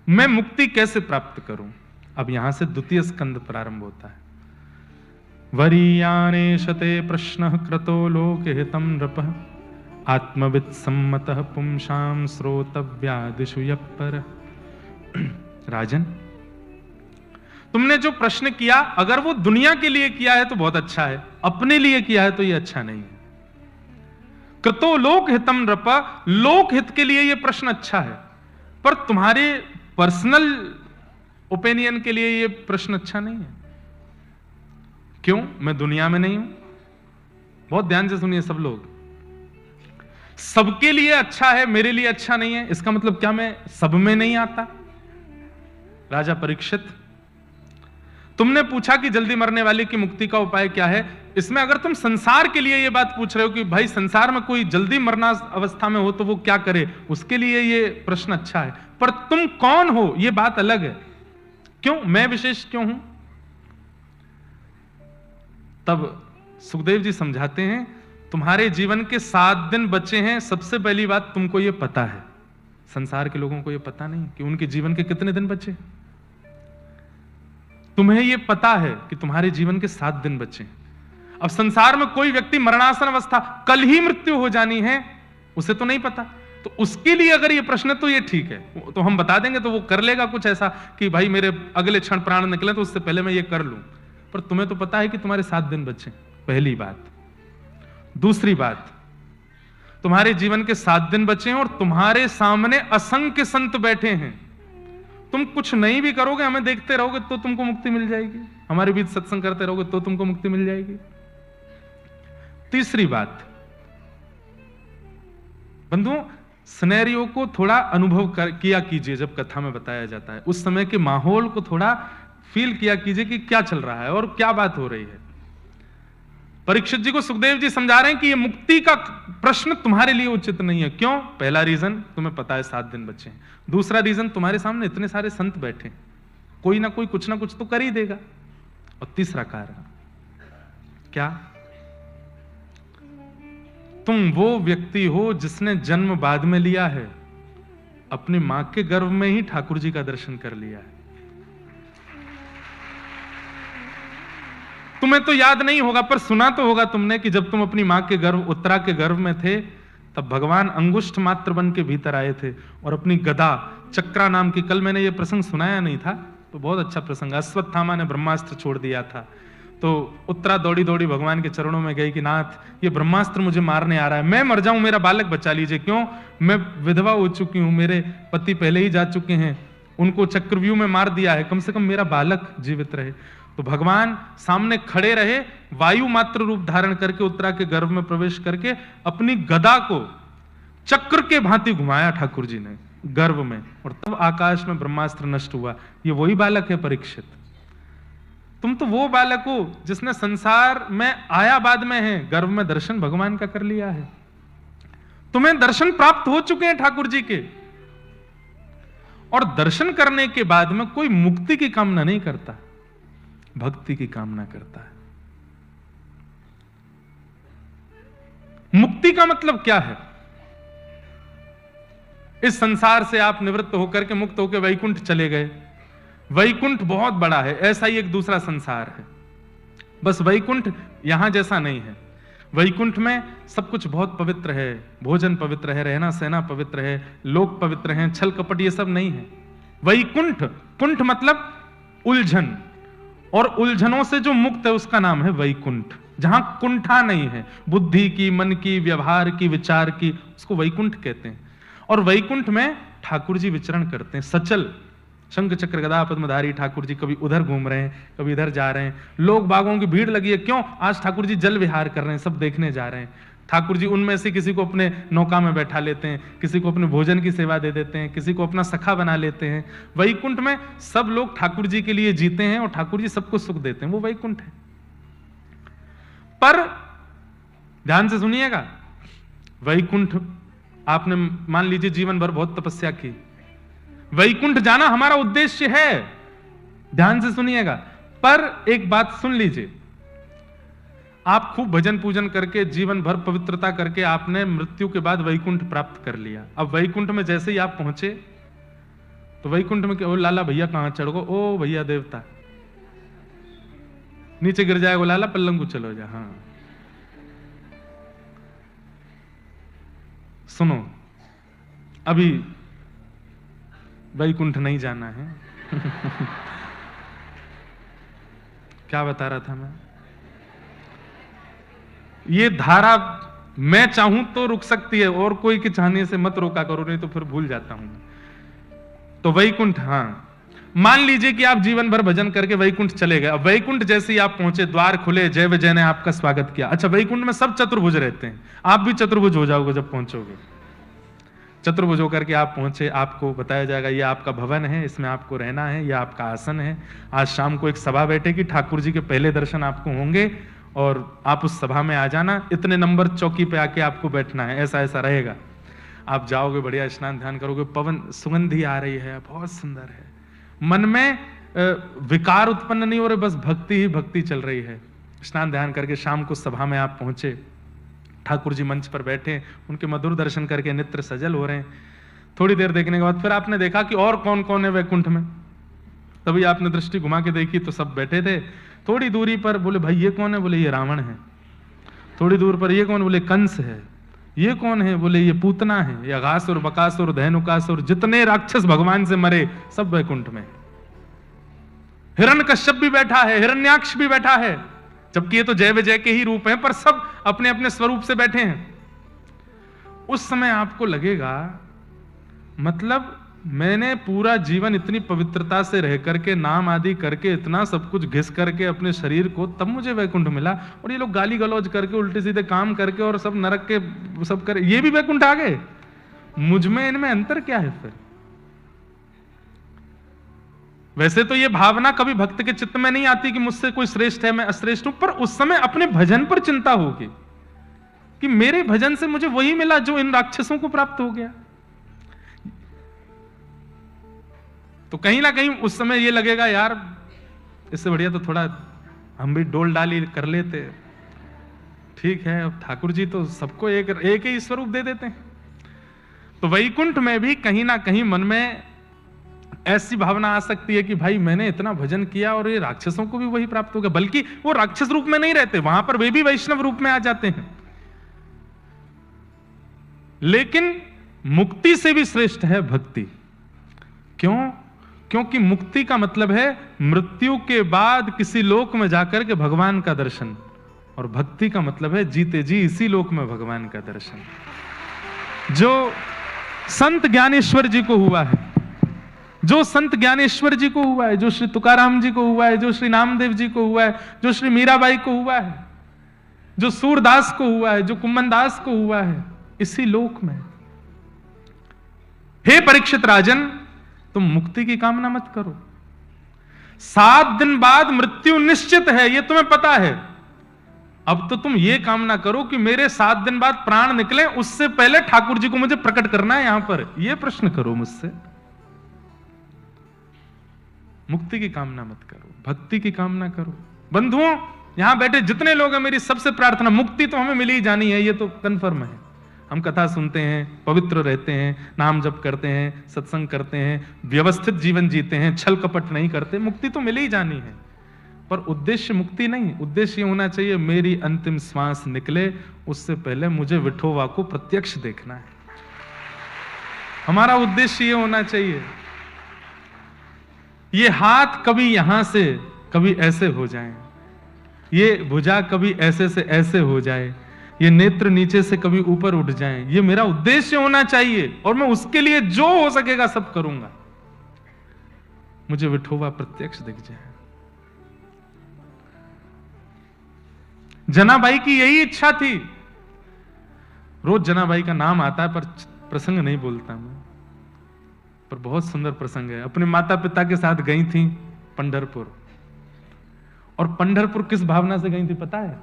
मैं मुक्ति कैसे प्राप्त करूं। अब यहां से द्वितीय स्कंद प्रारंभ होता है। वरीयाने शते प्रश्न क्रतो लोक हितम नृपः आत्मविद सम्मतः पुंसाम श्रोतव्यादिषु यप्पर। राजन, तुमने जो प्रश्न किया, अगर वो दुनिया के लिए किया है तो बहुत अच्छा है, अपने लिए किया है तो ये अच्छा नहीं है। कृतो लोक हितम नृप, लोक हित के लिए ये प्रश्न अच्छा है, पर तुम्हारे पर्सनल ओपिनियन के लिए ये प्रश्न अच्छा नहीं है। क्यों? मैं दुनिया में नहीं हूं। बहुत ध्यान से सुनिए सब लोग, सबके लिए अच्छा है, मेरे लिए अच्छा नहीं है, इसका मतलब क्या मैं सब में नहीं आता? राजा परीक्षित, तुमने पूछा कि जल्दी मरने वाले की मुक्ति का उपाय क्या है। इसमें अगर तुम संसार के लिए यह बात पूछ रहे हो कि भाई संसार में कोई जल्दी मरना अवस्था में हो तो वो क्या करे, उसके लिए ये प्रश्न अच्छा है, पर तुम कौन हो यह बात अलग है। क्यों? मैं विशेष क्यों हूं? तब सुखदेव जी समझाते हैं, तुम्हारे जीवन के 7 दिन बचे हैं। सबसे पहली बात, तुमको यह पता है, संसार के लोगों को यह पता नहीं कि उनके जीवन के कितने दिन बचे। तुम्हें यह पता है कि तुम्हारे जीवन के 7 दिन बचे हैं। अब संसार में कोई व्यक्ति मरणासन अवस्था, कल ही मृत्यु हो जानी है, उसे तो नहीं पता। तो उसके लिए अगर ये प्रश्न है तो ये ठीक है, तो हम बता देंगे तो वो कर लेगा कुछ ऐसा कि भाई मेरे अगले क्षण प्राण निकले तो उससे पहले मैं ये कर लूं। पर तुम्हें तो पता है कि तुम्हारे 7 दिन बचे, पहली बात। दूसरी बात, तुम्हारे जीवन के 7 दिन बचे हैं और तुम्हारे सामने असंख्य संत बैठे हैं। तुम कुछ नहीं भी करोगे, हमें देखते रहोगे तो तुमको मुक्ति मिल जाएगी, हमारे बीच सत्संग करते रहोगे तो तुमको मुक्ति मिल जाएगी। तीसरी बात, बंधुओं, सिनेरियो को थोड़ा अनुभव किया कीजिए। जब कथा में बताया जाता है उस समय के माहौल को थोड़ा फील किया कीजिए कि क्या चल रहा है और क्या बात हो रही है। परीक्षित जी को सुखदेव जी समझा रहे हैं कि ये मुक्ति का प्रश्न तुम्हारे लिए उचित नहीं है। क्यों? पहला रीजन, तुम्हें पता है 7 दिन बचे हैं। दूसरा रीजन, तुम्हारे सामने इतने सारे संत बैठे, कोई ना कोई कुछ ना कुछ तो कर ही देगा। और तीसरा कारण क्या? तुम वो व्यक्ति हो जिसने जन्म बाद में लिया है, अपनी मां के गर्भ में ही ठाकुर जी का दर्शन कर लिया है। तुम्हें तो याद नहीं होगा पर सुना तो होगा तुमने कि जब तुम अपनी मां के गर्भ, उत्तरा के गर्भ में थे, तब भगवान अंगुष्ठ मात्र बन के भीतर आए थे और अपनी गदा चक्रा नाम की, कल मैंने ये प्रसंग सुनाया नहीं था तो बहुत अच्छा प्रसंग, अश्वत्थामा ने ब्रह्मास्त्र छोड़ दिया था तो उत्तरा दौड़ी दौड़ी भगवान के चरणों में गई कि नाथ ये ब्रह्मास्त्र मुझे मारने आ रहा है, मैं मर जाऊं, मेरा बालक बचा लीजिए। क्यों? मैं विधवा हो चुकी हूं, मेरे पति पहले ही जा चुके हैं, उनको चक्रव्यूह में मार दिया है, कम से कम मेरा बालक जीवित रहे। तो भगवान सामने खड़े रहे, वायु मात्र रूप धारण करके उत्तरा के गर्भ में प्रवेश करके अपनी गदा को चक्र के भांति घुमाया ठाकुर जी ने गर्भ में, और तब आकाश में ब्रह्मास्त्र नष्ट हुआ। ये वही बालक है परीक्षित। तुम तो वो बालक हो जिसने संसार में आया बाद में है, गर्भ में दर्शन भगवान का कर लिया है, तुम्हें दर्शन प्राप्त हो चुके हैं ठाकुर जी के। और दर्शन करने के बाद में कोई मुक्ति की कामना नहीं करता, भक्ति की कामना करता है। मुक्ति का मतलब क्या है? इस संसार से आप निवृत्त होकर के, मुक्त होकर वैकुंठ चले गए। वैकुंठ बहुत बड़ा है, ऐसा ही एक दूसरा संसार है। बस वैकुंठ यहां जैसा नहीं है। वैकुंठ में सब कुछ बहुत पवित्र है, भोजन पवित्र है, रहना सहना पवित्र है, लोग पवित्र हैं, छल कपट ये सब नहीं है। वैकुंठ, कुंठ मतलब उलझन, और उलझनों से जो मुक्त है उसका नाम है वैकुंठ। जहां कुंठा नहीं है, बुद्धि की, मन की, व्यवहार की, विचार की, उसको वैकुंठ कहते हैं। और वैकुंठ में ठाकुर जी विचरण करते हैं सचल, शंख चक्र गदा पद्मधारी ठाकुर जी कभी उधर घूम रहे हैं, कभी इधर जा रहे हैं। लोग बागों की भीड़ लगी है, क्यों? आज ठाकुर जी जल विहार कर रहे हैं, सब देखने जा रहे हैं। ठाकुर जी उनमें से किसी को अपने नौका में बैठा लेते हैं, किसी को अपने भोजन की सेवा दे देते हैं, किसी को अपना सखा बना लेते हैं। वैकुंठ में सब लोग ठाकुर जी के लिए जीते हैं और ठाकुर जी सबको सुख देते हैं, वो वैकुंठ है। पर ध्यान से सुनिएगा, वैकुंठ आपने मान लीजिए जीवन भर बहुत तपस्या की, वैकुंठ जाना हमारा उद्देश्य है, ध्यान से सुनिएगा। पर एक बात सुन लीजिए, आप खूब भजन पूजन करके जीवन भर पवित्रता करके आपने मृत्यु के बाद वैकुंठ प्राप्त कर लिया। अब वैकुंठ में जैसे ही आप पहुंचे तो वैकुंठ में क्या, ओ लाला भैया कहां चढ़ गो, ओ भैया देवता, नीचे गिर जाएगा, लाला पल्लंग को चलो जा। हाँ सुनो, अभी वैकुंठ नहीं जाना है। क्या बता रहा था मैं? ये धारा मैं चाहूं तो रुक सकती है, और कोई के चाहने से मत रोका करो, नहीं तो फिर भूल जाता हूं। तो वैकुंठ, हाँ मान लीजिए कि आप जीवन भर भजन करके वैकुंठ चले गए। अब वैकुंठ जैसे ही आप पहुंचे, द्वार खुले, जय विजय ने आपका स्वागत किया। अच्छा, वैकुंठ में सब चतुर्भुज रहते हैं, आप भी चतुर्भुज हो जाओगे जब पहुंचोगे। चतुर्भुज होकर के आप पहुंचे, आपको बताया जाएगा ये आपका भवन है, इसमें आपको रहना है, ये आपका आसन है। आज शाम को एक सभा बैठेगी, ठाकुर जी के पहले दर्शन आपको होंगे और आप उस सभा में आ जाना, इतने नंबर चौकी पे आके आपको बैठना है, ऐसा ऐसा रहेगा। आप जाओगे, बढ़िया स्नान ध्यान करोगे, पवन सुगंधी आ रही है, बहुत सुंदर है, मन में विकार उत्पन्न नहीं हो रहे, बस भक्ति ही भक्ति चल रही है। स्नान ध्यान करके शाम को सभा में आप पहुंचे, ठाकुर जी मंच पर बैठे, उनके मधुर दर्शन करके नेत्र सजल हो रहे हैं। थोड़ी देर देखने के बाद फिर आपने देखा कि और कौन कौन है वैकुंठ में, तभी आपने दृष्टि घुमा के देखी तो सब बैठे थे। थोड़ी दूरी पर बोले भाई ये कौन है? बोले ये रावण है। थोड़ी दूर पर ये कौन? बोले कंस है। ये कौन है? बोले ये पूतना है, ये अघासुर, बकासुर, धेनुकासुर, जितने राक्षस भगवान से मरे सब वैकुंठ में। हिरण्यकश्यप भी बैठा है, हिरण्याक्ष भी बैठा है, जबकि ये तो जय विजय के ही रूप हैं, पर सब अपने अपने स्वरूप से बैठे हैं। उस समय आपको लगेगा मतलब मैंने पूरा जीवन इतनी पवित्रता से रह करके, नाम आदि करके, इतना सब कुछ घिस करके अपने शरीर को, तब मुझे वैकुंठ मिला, और ये लोग गाली गलौज करके, उल्टे सीधे काम करके और सब नरक के सब करे, ये भी वैकुंठ आ गए। मुझ में इनमें अंतर क्या है फिर? वैसे तो ये भावना कभी भक्त के चित्त में नहीं आती कि मुझसे कोई श्रेष्ठ है, मैं अश्रेष्ठ हूं, पर उस समय अपने भजन पर चिंता होगी कि मेरे भजन से मुझे वही मिला जो इन राक्षसों को प्राप्त हो गया। तो कहीं ना कहीं उस समय ये लगेगा यार इससे बढ़िया तो थोड़ा हम भी डोल डाली कर लेते। ठीक है, अब ठाकुर जी तो सबको एक ही स्वरूप दे देते हैं। तो वैकुंठ में भी कहीं ना कहीं मन में ऐसी भावना आ सकती है कि भाई मैंने इतना भजन किया और ये राक्षसों को भी वही प्राप्त हो गया, बल्कि वो राक्षस रूप में नहीं रहते, वहां पर वे भी वैष्णव रूप में आ जाते हैं। लेकिन मुक्ति से भी श्रेष्ठ है भक्ति। क्यों? क्योंकि मुक्ति का मतलब है मृत्यु के बाद किसी लोक में जाकर के भगवान का दर्शन, और भक्ति का मतलब है जीते जी इसी लोक में भगवान का दर्शन। जो संत ज्ञानेश्वर जी को हुआ है, जो संत ज्ञानेश्वर जी को हुआ है, जो श्री तुकाराम जी को हुआ है, जो श्री नामदेव जी को हुआ है, जो श्री मीराबाई को हुआ है, जो सूरदास को हुआ है, जो कुम्मनदास को हुआ है, इसी लोक में। हे परीक्षित राजन, तुम मुक्ति की कामना मत करो। 7 दिन बाद मृत्यु निश्चित है, यह तुम्हें पता है। अब तो तुम यह कामना करो कि मेरे 7 दिन बाद प्राण निकले, उससे पहले ठाकुर जी को मुझे प्रकट करना है यहां पर। यह प्रश्न करो मुझसे। मुक्ति की कामना मत करो, भक्ति की कामना करो। बंधुओं, यहां बैठे जितने लोग हैं, मेरी सबसे प्रार्थना, मुक्ति तो हमें मिल ही जानी है, यह तो कन्फर्म है। हम कथा सुनते हैं, पवित्र रहते हैं, नाम जप करते हैं, सत्संग करते हैं, व्यवस्थित जीवन जीते हैं, छल कपट नहीं करते, मुक्ति तो मिल ही जानी है। पर उद्देश्य मुक्ति नहीं, उद्देश्य ये होना चाहिए मेरी अंतिम श्वास निकले उससे पहले मुझे विठोबा को प्रत्यक्ष देखना है। हमारा उद्देश्य ये होना चाहिए। ये हाथ कभी यहां से कभी ऐसे हो जाए, ये भुजा कभी ऐसे से ऐसे हो जाए, ये नेत्र नीचे से कभी ऊपर उठ जाएं, ये मेरा उद्देश्य होना चाहिए, और मैं उसके लिए जो हो सकेगा सब करूंगा। मुझे विठोबा प्रत्यक्ष दिख जाए। जनाबाई की यही इच्छा थी। रोज जनाबाई का नाम आता है पर प्रसंग नहीं बोलता मैं, पर बहुत सुंदर प्रसंग है। अपने माता पिता के साथ गई थी पंढरपुर, और पंढरपुर किस भावना से गई थी पता है?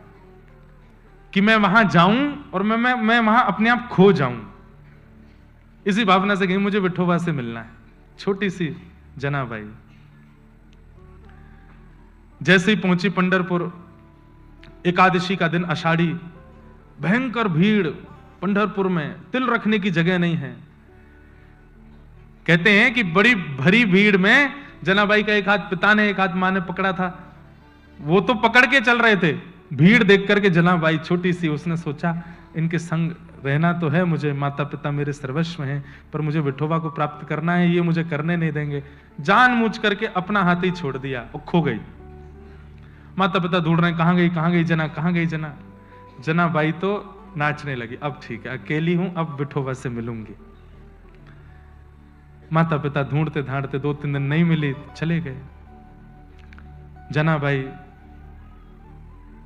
कि मैं वहां जाऊं और मैं वहां अपने आप खो जाऊं, इसी भावना से गई। मुझे विठोबा से मिलना है। छोटी सी जनाबाई जैसे ही पहुंची पंढरपुर, एकादशी का दिन, आषाढ़ी, भयंकर भीड़ पंढरपुर में, तिल रखने की जगह नहीं है। कहते हैं कि बड़ी भरी भीड़ में जनाबाई का एक हाथ पिता ने, एक हाथ मां ने पकड़ा था। वो तो पकड़ के चल रहे थे, भीड़ देख करके जनाबाई छोटी सी, उसने सोचा इनके संग रहना तो है मुझे, माता पिता मेरे सर्वस्व हैं, पर मुझे विठोबा को प्राप्त करना है, ये मुझे करने नहीं देंगे। जानबूझ करके अपना हाथ ही छोड़ दिया और खो गई। माता पिता ढूंढ रहे हैं, कहां गई जना, कहां गई जना। जनाबाई तो नाचने लगी, अब ठीक है, अकेली हूं, अब विठोबा से मिलूंगी। माता पिता ढूंढते ढांढते 2-3 दिन नहीं मिली, चले गए। जनाबाई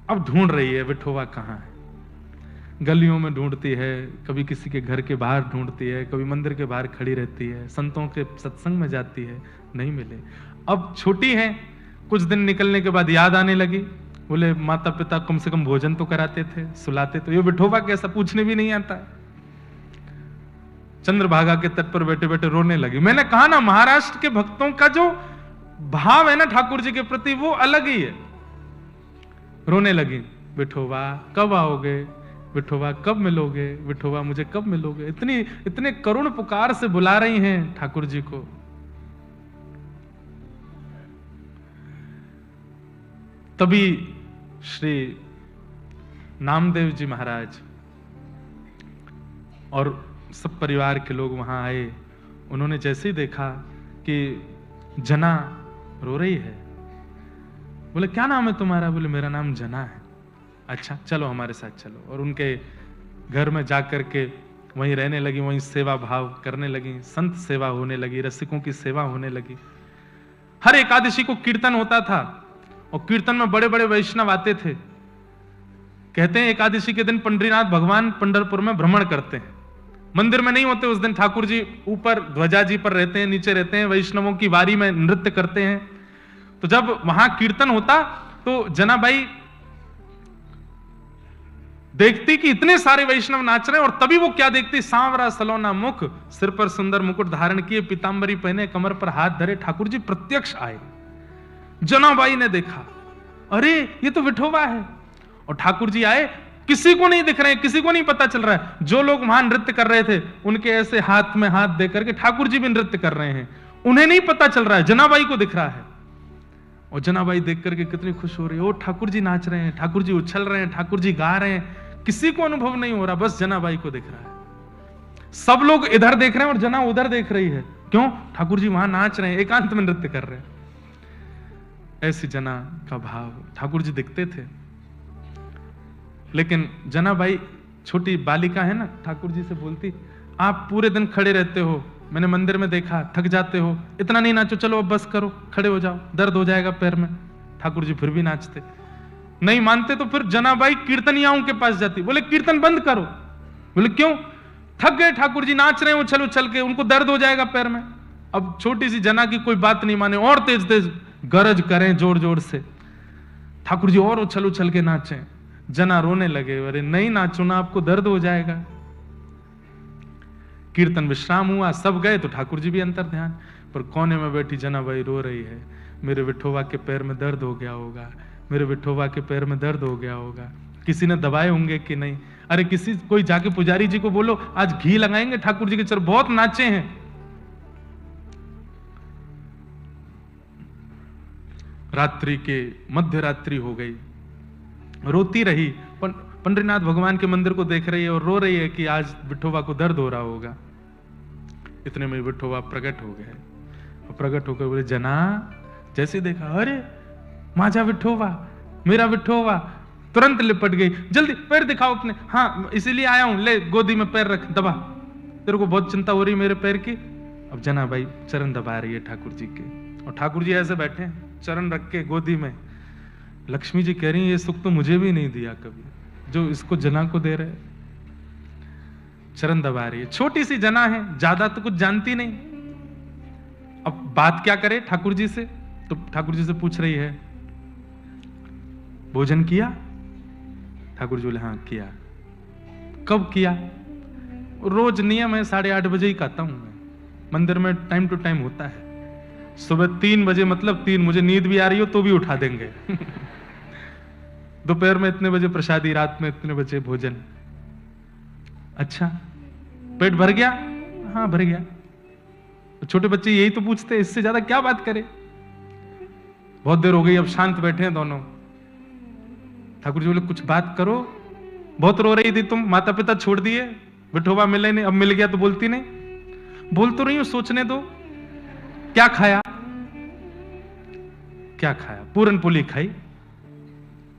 अब ढूंढ रही है विठोबा कहां है। गलियों में ढूंढती है, कभी किसी के घर के बाहर ढूंढती है, कभी मंदिर के बाहर खड़ी रहती है, संतों के सत्संग में जाती है, नहीं मिले। अब छोटी है, कुछ दिन निकलने के बाद याद आने लगी, बोले माता पिता कम से कम भोजन तो कराते थे, सुलाते तो, ये विठोबा कैसा, पूछने भी नहीं आता। चंद्रभागा के तट पर बैठे बैठे रोने लगी। मैंने कहा ना, महाराष्ट्र के भक्तों का जो भाव है ना ठाकुर जी के प्रति, वो अलग ही है। रोने लगी, विठोबा कब आओगे, विठोबा कब मिलोगे, विठोबा मुझे कब मिलोगे। इतने करुण पुकार से बुला रही हैं ठाकुर जी को। तभी श्री नामदेव जी महाराज और सब परिवार के लोग वहां आए। उन्होंने जैसे ही देखा कि जना रो रही है, बोले क्या नाम है तुम्हारा? बोले मेरा नाम जना है। अच्छा चलो हमारे साथ चलो। और उनके घर में जाकर के वहीं रहने लगी, वहीं सेवा भाव करने लगी, संत सेवा होने लगी, रसिकों की सेवा होने लगी। हर एकादशी को कीर्तन होता था और कीर्तन में बड़े बड़े वैष्णव आते थे। कहते हैं एकादशी के दिन पंडरीनाथ भगवान पंढरपुर में भ्रमण करते हैं, मंदिर में नहीं होते उस दिन। ठाकुर जी ऊपर ध्वजा जी पर रहते हैं, नीचे रहते हैं, वैष्णवों की वारी में नृत्य करते हैं। तो जब वहां कीर्तन होता तो जनाबाई देखती कि इतने सारे वैष्णव नाच रहे हैं, और तभी वो क्या देखती, सांवरा सलोना मुख, सिर पर सुंदर मुकुट धारण किए, पीतांबरी पहने, कमर पर हाथ धरे ठाकुर जी प्रत्यक्ष आए। जनाबाई ने देखा, अरे ये तो विठोबा है। और ठाकुर जी आए, किसी को नहीं दिख रहे हैं, किसी को नहीं पता चल रहा है। जो लोग वहां नृत्य कर रहे थे उनके ऐसे हाथ में हाथ देकर के ठाकुर जी भी नृत्य कर रहे हैं, उन्हें नहीं पता चल रहा है, जनाबाई को दिख रहा है। और जनाबाई देख करके कितनी खुश हो रही है, ओ ठाकुर जी नाच रहे हैं, ठाकुर जी उछल रहे हैं, ठाकुर जी गा रहे हैं। किसी को अनुभव नहीं हो रहा, बस जनाबाई को दिख रहा है। सब लोग इधर देख रहे हैं और जना उधर देख रही है। क्यों? ठाकुर जी वहां नाच रहे हैं, एकांत में नृत्य कर रहे हैं। ऐसी जना का भाव ठाकुर जी दिखते थे। लेकिन जनाबाई छोटी बालिका है ना, ठाकुर जी से बोलती, आप पूरे दिन खड़े रहते हो, मैंने मंदिर में देखा, थक जाते हो, इतना नहीं नाचो, चलो अब बस करो, खड़े हो जाओ, दर्द हो जाएगा पैर में। ठाकुर जी फिर भी नाचते। नहीं मानते तो फिर जनाबाई कीर्तनियाओं के पास जाती, बोले कीर्तन बंद करो। बोले क्यों? थक गए ठाकुर जी, नाच रहे हैं उछल उछल के, उनको दर्द हो जाएगा पैर में। अब छोटी सी जना की कोई बात नहीं माने, और तेज तेज गरज करें जोर जोर से, ठाकुर जी और उछल उछल के नाचे। जना रोने लगे, अरे नहीं नाचो ना, आपको दर्द हो जाएगा। कीर्तन विश्राम हुआ, सब गए तो ठाकुर जी भी अंतर ध्यान। पर कोने में बैठी जनाबाई रो रही है, मेरे विठोबा के पैर में दर्द हो गया होगा, मेरे विठोबा के पैर में दर्द हो गया होगा, किसी ने दबाए होंगे कि नहीं। अरे किसी कोई जाके पुजारी जी को बोलो आज घी लगाएंगे ठाकुर जी के चर, बहुत नाचे हैं। रात्रि के मध्य रात्रि हो गई, रोती रही, पंडरीनाथ भगवान के मंदिर को देख रही है और रो रही है कि आज विठोबा को दर्द हो रहा होगा। इतने में विठोबा प्रकट हो गए, और प्रकट होकर बोले, जना जैसे देखा, अरे माझा विठोबा, मेरा विठोबा। तुरंत लिपट गई, जल्दी पैर दिखाओ अपने। हाँ इसीलिए आया हूं, ले गोदी में पैर रख, दबा, तेरे को बहुत चिंता हो रही मेरे पैर की। अब जनाबाई चरण दबा रही है ठाकुर जी के, और ठाकुर जी ऐसे बैठे हैं चरण रख के गोदी में। लक्ष्मी जी कह रही है, ये सुख तो मुझे भी नहीं दिया कभी, जो इसको जना को दे रहे। चरण दबा रही है, छोटी सी जना है, ज्यादा तो कुछ जानती नहीं। अब बात क्या करे ठाकुर जी से? तो ठाकुर जी से पूछ रही है, भोजन किया? ठाकुर जी बोले, हाँ किया। कब किया? रोज नियम है, 8:30 बजे ही खाता हूं मैं, मंदिर में टाइम टू टाइम होता है। सुबह 3 बजे, मतलब 3, मुझे नींद भी आ रही हो तो भी उठा देंगे। दोपहर में इतने बजे प्रसादी, रात में इतने बजे भोजन। अच्छा पेट भर गया? हाँ भर गया। तो छोटे बच्चे यही तो पूछते हैं, इससे ज्यादा क्या बात करें। बहुत देर हो गई, अब शांत बैठे हैं दोनों। ठाकुर जी बोले, कुछ बात करो, बहुत रो रही थी तुम, माता पिता छोड़ दिए, विठोबा मिले नहीं, अब मिल गया तो बोलती नहीं। बोल तो रही हूं, सोचने दो। क्या खाया? क्या खाया? पूरन पोली खाई।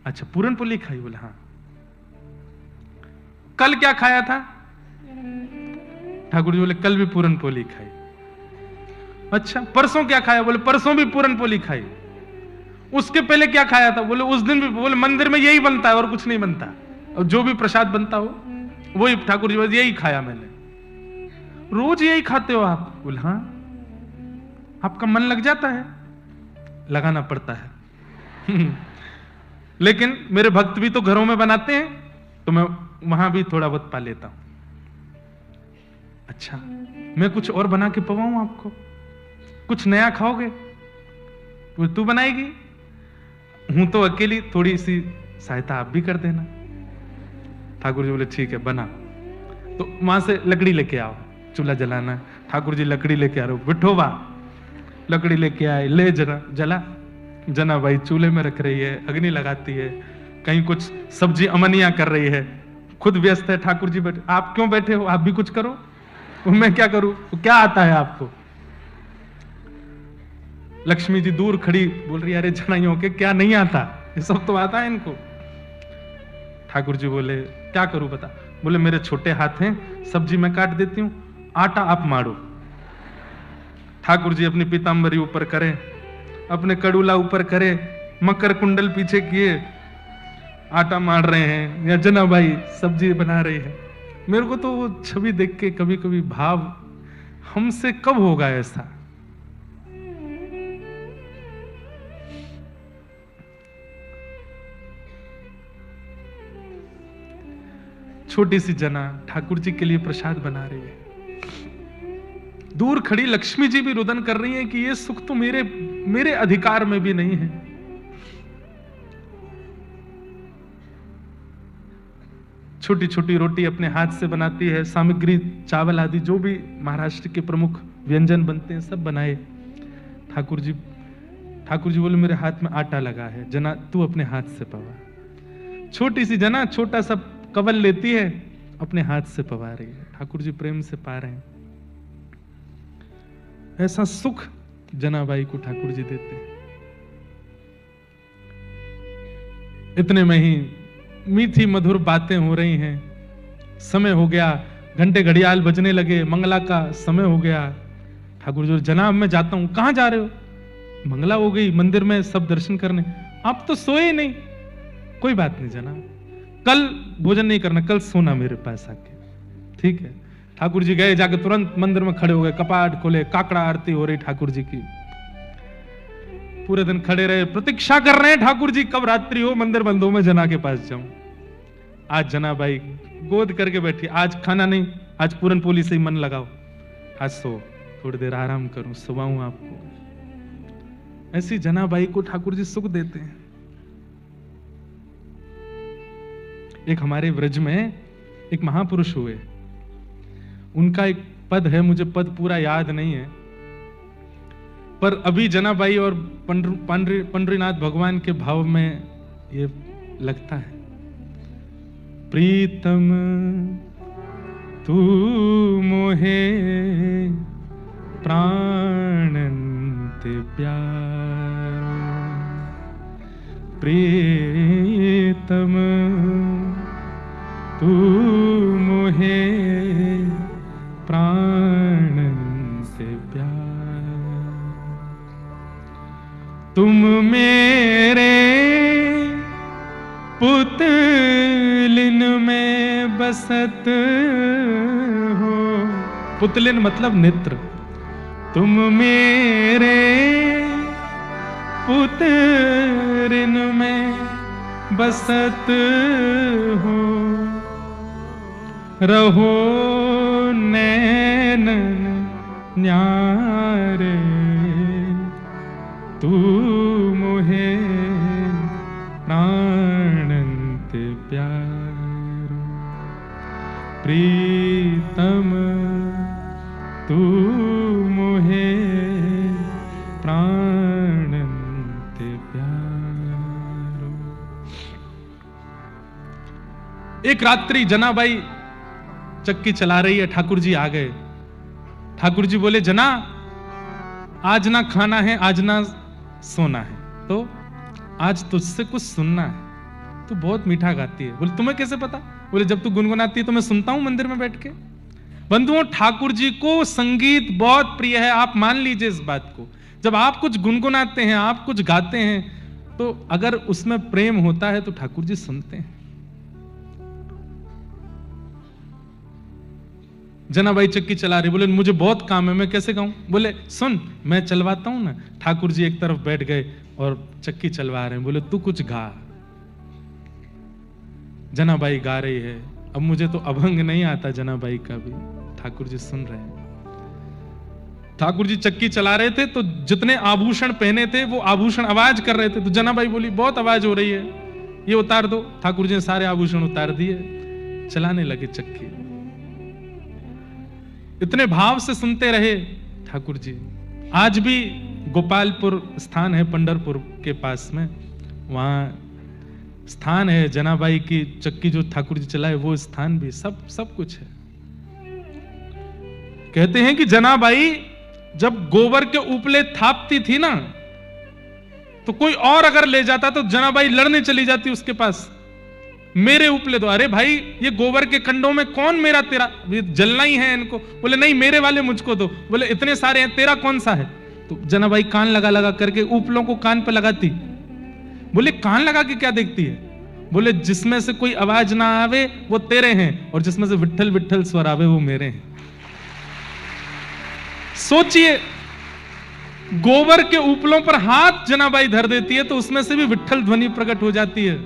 अच्छा पूरन पोली खाई? बोले हाँ। कल क्या खाया था? ठाकुर जी बोले, कल भी पूरन पोली खाई। अच्छा परसों क्या खाया? बोले परसों भी पूरन पोली खाई। उसके पहले क्या खाया था? बोले उस दिन भी। बोले मंदिर में यही बनता है और कुछ नहीं बनता, और जो भी प्रसाद बनता हो वही। ठाकुर जी बोले, यही खाया मैंने। रोज यही खाते हो आप? बोले हाँ। आपका मन लग जाता है? लगाना पड़ता है। लेकिन मेरे भक्त भी तो घरों में बनाते हैं, तो मैं वहां भी थोड़ा बहुत पा लेता हूं। अच्छा मैं कुछ और बना के पवाऊं आपको? कुछ नया खाओगे? बोले तू बनाएगी? हूं तो अकेली, थोड़ी सी सहायता आप भी कर देना। ठाकुर जी बोले ठीक है बना। तो वहां से लकड़ी लेके आओ, चूल्हा जलाना है। ठाकुर जी लकड़ी लेके आ रहे हो, विठोबा लकड़ी लेके आए, ले जरा जला। जना भाई चूल्हे में रख रही है, अग्नि लगाती है, कहीं कुछ सब्जी अमनिया कर रही है, खुद व्यस्त है, ठाकुर जी बैठे, आप क्यों बैठे हो, आप भी कुछ करो। मैं क्या करूं, क्या आता है आपको। लक्ष्मी जी दूर खड़ी बोल रही, अरे जनाइयों के क्या नहीं आता, ये सब तो आता है इनको। ठाकुर जी बोले, क्या करूं बता। बोले, मेरे छोटे हाथ हैं, सब्जी मैं काट देती हूं, आटा आप मारो। ठाकुर जी अपनी पीतांबरी ऊपर करें, अपने कड़ूला ऊपर करे, मकर कुंडल पीछे किए, आटा मार रहे हैं, या जनाबाई सब्जी बना रही है। मेरे को तो वो छवि देख के कभी कभी भाव, हमसे कब होगा ऐसा। छोटी सी जना ठाकुर जी के लिए प्रसाद बना रही है। दूर खड़ी लक्ष्मी जी भी रुदन कर रही है कि ये सुख तो मेरे अधिकार में भी नहीं है। छोटी छोटी रोटी अपने हाथ से बनाती है, सामग्री चावल आदि जो भी महाराष्ट्र के प्रमुख व्यंजन बनते हैं सब बनाए। ठाकुर जी बोले, मेरे हाथ में आटा लगा है, जना तू अपने हाथ से पवा। छोटी सी जना छोटा सा कवल लेती है, अपने हाथ से पवा रही है। ठाकुर जी प्रेम से पा रहे हैं। ऐसा सुख जनाबाई को ठाकुर जी देते हैं। इतने में ही मीठी मधुर बातें हो रही हैं। समय हो गया, घंटे घड़ियाल बजने लगे, मंगला का समय हो गया। ठाकुर जी, जनाब मैं जाता हूं। कहां जा रहे हो? मंगला हो गई, मंदिर में सब दर्शन करने। आप तो सोए नहीं। कोई बात नहीं जनाब, कल भोजन नहीं करना, कल सोना मेरे पास आके, ठीक है। ठाकुर जी गए, जाके तुरंत मंदिर में खड़े हो गए, कपाट खोले, काकड़ा आरती हो रही ठाकुर जी की। पूरे दिन खड़े रहे, प्रतीक्षा कर रहे हैं ठाकुर जी कब रात्रि हो, मंदिर बंद हो, मैं जना के पास जाऊं। आज जनाबाई गोद करके बैठी, आज खाना नहीं, आज पूरन पोली से ही मन लगाओ, आज सो, थोड़ी देर आराम करूं, सुबाऊं आपको। ऐसी जनाबाई को ठाकुर जी सुख देते हैं। एक हमारे व्रज में एक महापुरुष हुए, उनका एक पद है, मुझे पद पूरा याद नहीं है, पर अभी जनाबाई और पंडरीनाथ भगवान के भाव में ये लगता है। प्रीतम तू मोहे प्राणंत प्यारो, प्रीतम तू मोहे प्राणंत प्यारो, तुम मेरे पुतलिन में बसत हो। पुतलिन मतलब नेत्र। तुम मेरे पुतलिन में बसत हो, रहो नैन न्यारे, तू मोहे प्राणंत प्यारो, प्रीतम तू मोहे प्राणंत प्यारो। एक रात्रि जनाबाई चक्की चला रही है, ठाकुर जी आ गए। ठाकुर जी बोले, जना आज ना खाना है, आज ना सोना है, तो आज तुझसे कुछ सुनना है। तू बहुत मीठा गाती है। बोले, तुम्हें कैसे पता? बोले, जब तू गुनगुनाती है तो मैं सुनता हूं मंदिर में बैठ के। बंधुओं, ठाकुर जी को संगीत बहुत प्रिय है, आप मान लीजिए इस बात को। जब आप कुछ गुनगुनाते हैं, आप कुछ गाते हैं, तो अगर उसमें प्रेम होता है तो ठाकुर जी सुनते हैं। जनाबाई चक्की चला रही, बोले मुझे बहुत काम है, मैं कैसे गाऊं? बोले सुन, मैं चलवाता हूं ना। ठाकुर जी एक तरफ बैठ गए और चक्की चलवा रहे हैं। बोले तू कुछ गा। जनाबाई गा रही है। अब मुझे तो अभंग नहीं आता जनाबाई का भी, ठाकुर जी सुन रहे हैं। ठाकुर जी चक्की चला रहे थे तो जितने आभूषण पहने थे वो आभूषण आवाज कर रहे थे। तो जनाबाई बोली, बहुत आवाज हो रही है, ये उतार दो। ठाकुर जी ने सारे आभूषण उतार दिए, चलाने लगे चक्की। इतने भाव से सुनते रहे ठाकुर जी। आज भी गोपालपुर स्थान है पंढरपुर के पास में, वहां स्थान है, जनाबाई की चक्की जो ठाकुर जी चलाए वो स्थान भी, सब कुछ है। कहते हैं कि जनाबाई जब गोबर के उपले थापती थी ना, तो कोई और अगर ले जाता तो जनाबाई लड़ने चली जाती उसके पास, मेरे उपले दो। अरे भाई ये गोबर के कंडों में कौन मेरा तेरा, ये जलना ही है इनको। बोले नहीं मेरे वाले मुझको दो। बोले इतने सारे हैं, तेरा कौन सा है? तो जनाबाई कान लगा लगा करके उपलों को कान पे लगाती। बोले कान लगा के क्या देखती है? बोले जिसमें से कोई आवाज ना आवे वो तेरे हैं, और जिसमें से विट्ठल विट्ठल स्वर आवे वो मेरे हैं। सोचिए, गोबर के उपलों पर हाथ जनाबाई धर देती है तो उसमें से भी विट्ठल ध्वनि प्रकट हो जाती है।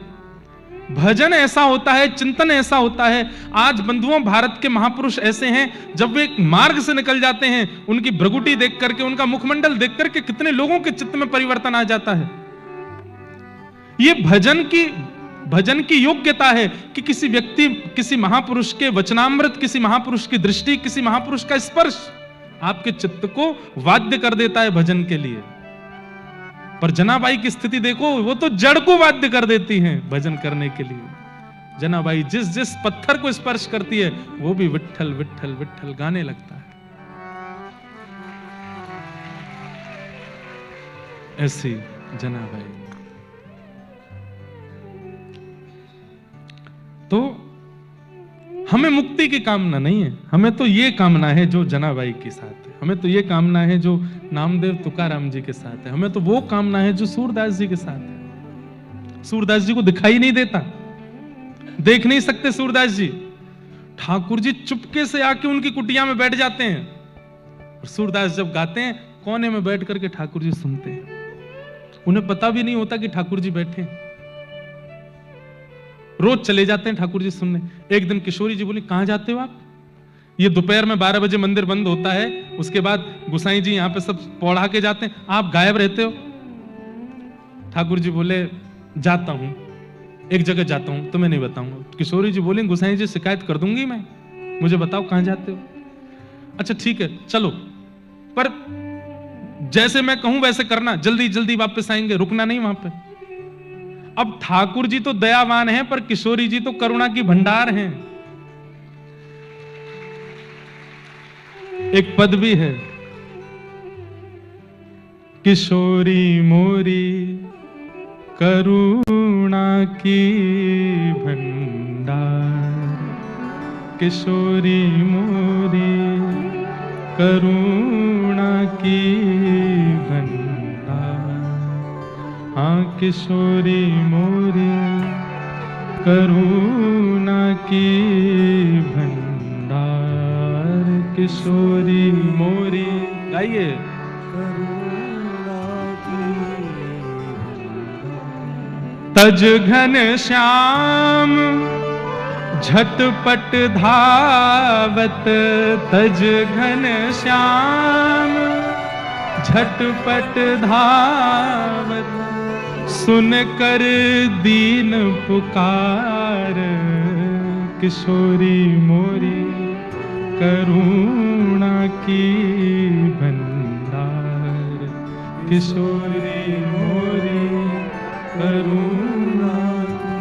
भजन ऐसा होता है, चिंतन ऐसा होता है। आज बंधुओं, भारत के महापुरुष ऐसे हैं, जब वे मार्ग से निकल जाते हैं, उनकी भ्रगुटी देख करके, उनका मुखमंडल देख करके कितने लोगों के चित्त में परिवर्तन आ जाता है। ये भजन की योग्यता है कि किसी व्यक्ति, किसी महापुरुष के वचनामृत, किसी महापुरुष की दृष्टि, किसी महापुरुष का स्पर्श आपके चित्त को वाद्य कर देता है भजन के लिए। पर जनाबाई की स्थिति देखो, वो तो जड़ को वाद्य कर देती हैं भजन करने के लिए। जनाबाई जिस जिस पत्थर को स्पर्श करती है वो भी विट्ठल विट्ठल विट्ठल गाने लगता है। ऐसी जनाबाई। तो हमें मुक्ति की कामना नहीं है, हमें तो ये कामना है जो जनाबाई के साथ है, हमें तो ये कामना है जो नामदेव तुकाराम जी के साथ है, हमें तो वो कामना है जो सूरदास जी के साथ है। सूरदास जी को दिखाई नहीं देता, देख नहीं सकते सूरदास जी। ठाकुर जी चुपके से आके उनकी कुटिया में बैठ जाते हैं, और सूरदास जब गाते हैं कोने में बैठ करके ठाकुर जी सुनते हैं। उन्हें पता भी नहीं होता कि ठाकुर जी बैठे। रोज चले जाते हैं ठाकुर जी सुनने। एक दिन किशोरी जी बोली, कहां जाते हो आप? ये दोपहर में 12 बजे मंदिर बंद होता है, उसके बाद गुसाई जी यहाँ पे सब पौड़ा के जाते हैं, आप गायब रहते हो। ठाकुर जी बोले, जाता हूं, एक जगह जाता हूं, तुम्हें नहीं बताऊंगा। किशोरी जी बोले, गुसाई जी शिकायत कर दूंगी मैं, मुझे बताओ कहां जाते हो। अच्छा ठीक है चलो, पर जैसे मैं कहूं वैसे करना, जल्दी जल्दी वापस आएंगे, रुकना नहीं वहां पे। अब ठाकुर जी तो दयावान हैं, पर किशोरी जी तो करुणा की भंडार हैं। एक पद भी है, किशोरी मोरी करुणा की भंडार, किशोरी मोरी करुणा की भंडार। हाँ किशोरी मोरी करुणा की भंडार, किशोरी मोरी। गाइए, तज घन श्याम झटपट धावत, तज घन श्याम झटपट धावत, सुन कर दीन पुकार, किशोरी मोरी करुणा की भंडार, किशोरी मोरी करुणा की।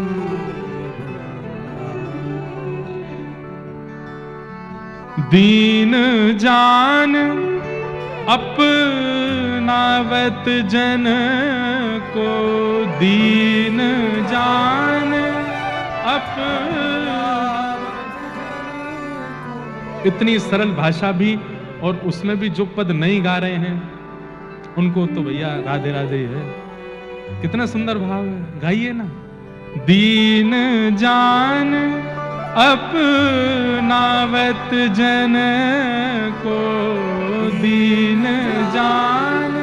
दीन जान अपनावत जन को, दीन जान इतनी सरल भाषा भी, और उसमें भी जो पद नहीं गा रहे हैं उनको तो भैया राधे राधे है। कितना सुंदर भाव है, गाइए ना। दीन जान अपनावत जन को, दीन जान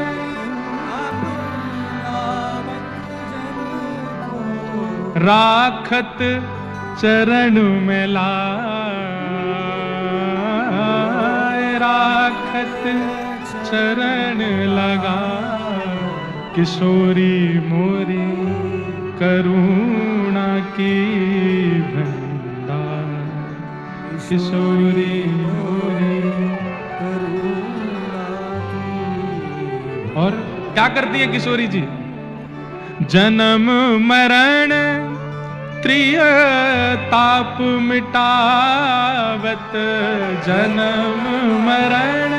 राखत चरण में लाए, राखत चरण लगा, किशोरी मोरी करुणा की भंडार, किशोरी मोरी करुणा की। और क्या करती है किशोरी जी? जन्म मरण त्रिय ताप मिटावत जन्म मरण।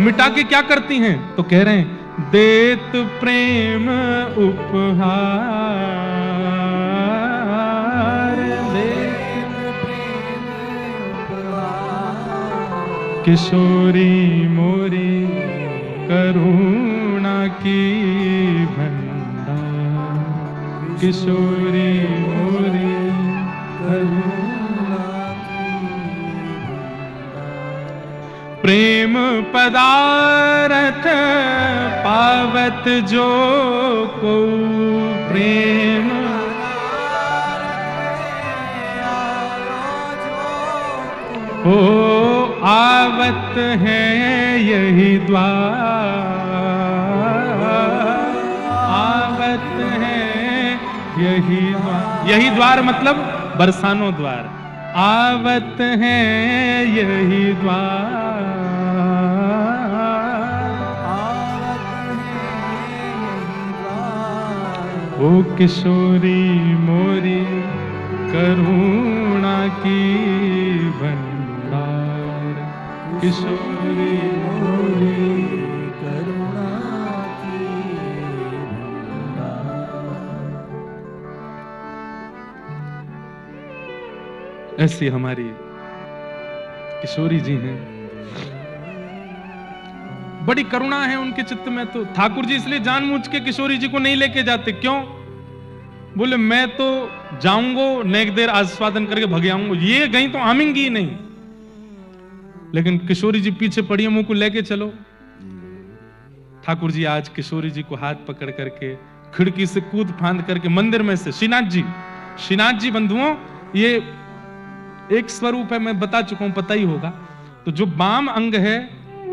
मिटा के क्या करती हैं? तो कह रहे हैं देत प्रेम उपहार, देत प्रेम उपहार। किशोरी मोरी करुणा की भंडार, किशोरी मोरी करुणा की भंडार। प्रेम पदार्थ पावत जो को, प्रेम ओ आवत है यही द्वार, आवत है यही द्वार। यही द्वार मतलब बरसानो द्वार। आवत है यही द्वार, ओ किशोरी मोरी करुणा की भंडार, किशोरी मोरी करुणा की भंडार। ऐसी हमारी किशोरी जी हैं, बड़ी करुणा है उनके चित्त में। तो ठाकुर जी इसलिए जानबूझ के किशोरी जी को नहीं लेके जाते। क्यों? बोले मैं तो जाऊंगा, नेक देर आस्वादन करके भग आऊंगा, ये गई तो आमेंगी ही नहीं। लेकिन किशोरी जी पीछे पड़ी है, मुंह को लेके चलो। ठाकुर जी आज किशोरी जी को हाथ पकड़ करके खिड़की से कूद फांद करके मंदिर में से, श्रीनाथ जी बंधुओं, ये एक स्वरूप है, मैं बता चुका हूं, पता ही होगा। तो जो बाम अंग है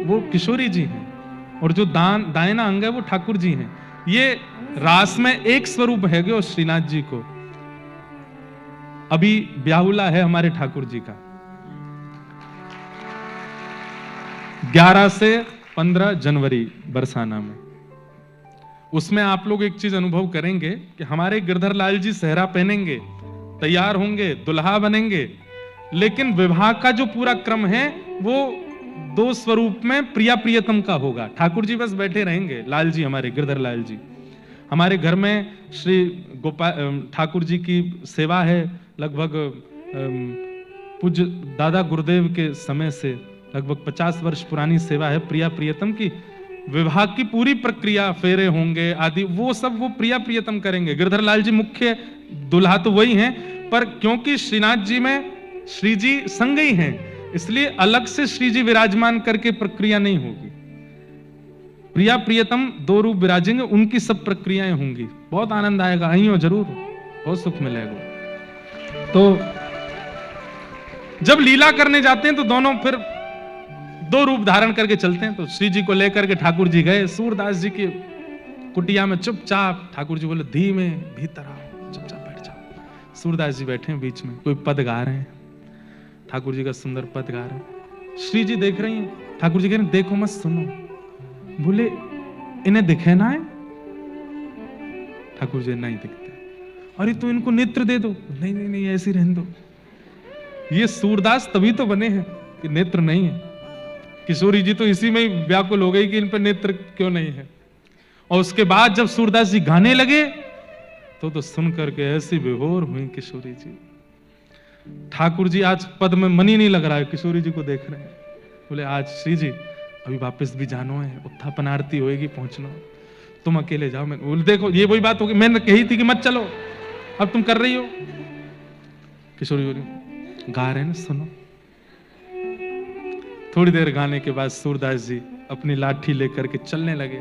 वो किशोरी जी हैं और जो दाहिना अंग है वो ठाकुर जी हैं। ये रास में एक स्वरूप है और श्रीनाथ जी को। अभी ब्याहुला है हमारे ठाकुर जी का 11 से 15 जनवरी बरसाना में। उसमें आप लोग एक चीज अनुभव करेंगे कि हमारे गिरधर लाल जी सेहरा पहनेंगे, तैयार होंगे, दुल्हा बनेंगे, लेकिन विवाह का जो पूरा क्रम है वो दो स्वरूप में प्रिया प्रियतम का होगा। ठाकुर जी बस बैठे रहेंगे, लाल जी हमारे गिरधर लाल जी। हमारे घर में श्री गोपाल ठाकुर जी की सेवा है, लगभग पूज्य दादा गुरुदेव के समय से लगभग 50 वर्ष पुरानी सेवा है प्रिया प्रियतम की। विवाह की पूरी प्रक्रिया, फेरे होंगे आदि, वो सब वो प्रिया प्रियतम करेंगे। गिरधर लाल जी मुख्य दुल्हा तो वही हैं, पर क्योंकि श्रीनाथ जी में श्री जी संग ही हैं, इसलिए अलग से श्री जी विराजमान करके प्रक्रिया नहीं होगी। प्रिया प्रियतम दो रूप विराजेंगे, उनकी सब प्रक्रियाएं होंगी। बहुत आनंद आएगा, आई हो जरूर, बहुत सुख मिलेगा। तो जब लीला करने जाते हैं तो दोनों फिर दो रूप धारण करके चलते हैं। तो श्री जी को लेकर के ठाकुर जी गए सूरदास जी की कुटिया में चुपचाप। ठाकुर जी बोले धीमे भीतर आओ, चुपचाप बैठ जाओ। सूरदास जी बैठे हैं बीच में, कोई पद गा रहे हैं, ठाकुर जी का सुंदर पद गा रहे हैं। श्री जी देख रही हैं, ठाकुर जी कह रहे हैं देखो मत सुनो। बोले इन्हें दिखे ना है? ठाकुर जी नहीं दिखते। अरे तो इनको नेत्र दे दो। नहीं नहीं नहीं, ऐसे रहने दो। ये सूरदास तभी तो बने हैं कि नेत्र नहीं है। किशोरी जी तो इसी में ही व्याकुल हो गई कि इन पर नेत्र क्यों नहीं है। और उसके बाद जब सूरदास जी गाने लगे तो सुन करके ऐसी विभोर हुई किशोरी जी। ठाकुर जी आज पद में मन ही नहीं लग रहा है, किशोरी जी को देख रहे हैं। बोले आज श्री जी अभी वापस भी जानो है, उत्थापन आरती होएगी, पहुंचना, तुम अकेले जाओ। मैं बोले देखो ये वही बात होगी, मैंने कही थी कि मत चलो, अब तुम कर रही हो। किशोरी बोली गा रहे हैं ना, सुनो। थोड़ी देर गाने के बाद सूरदास जी अपनी लाठी लेकर के चलने लगे।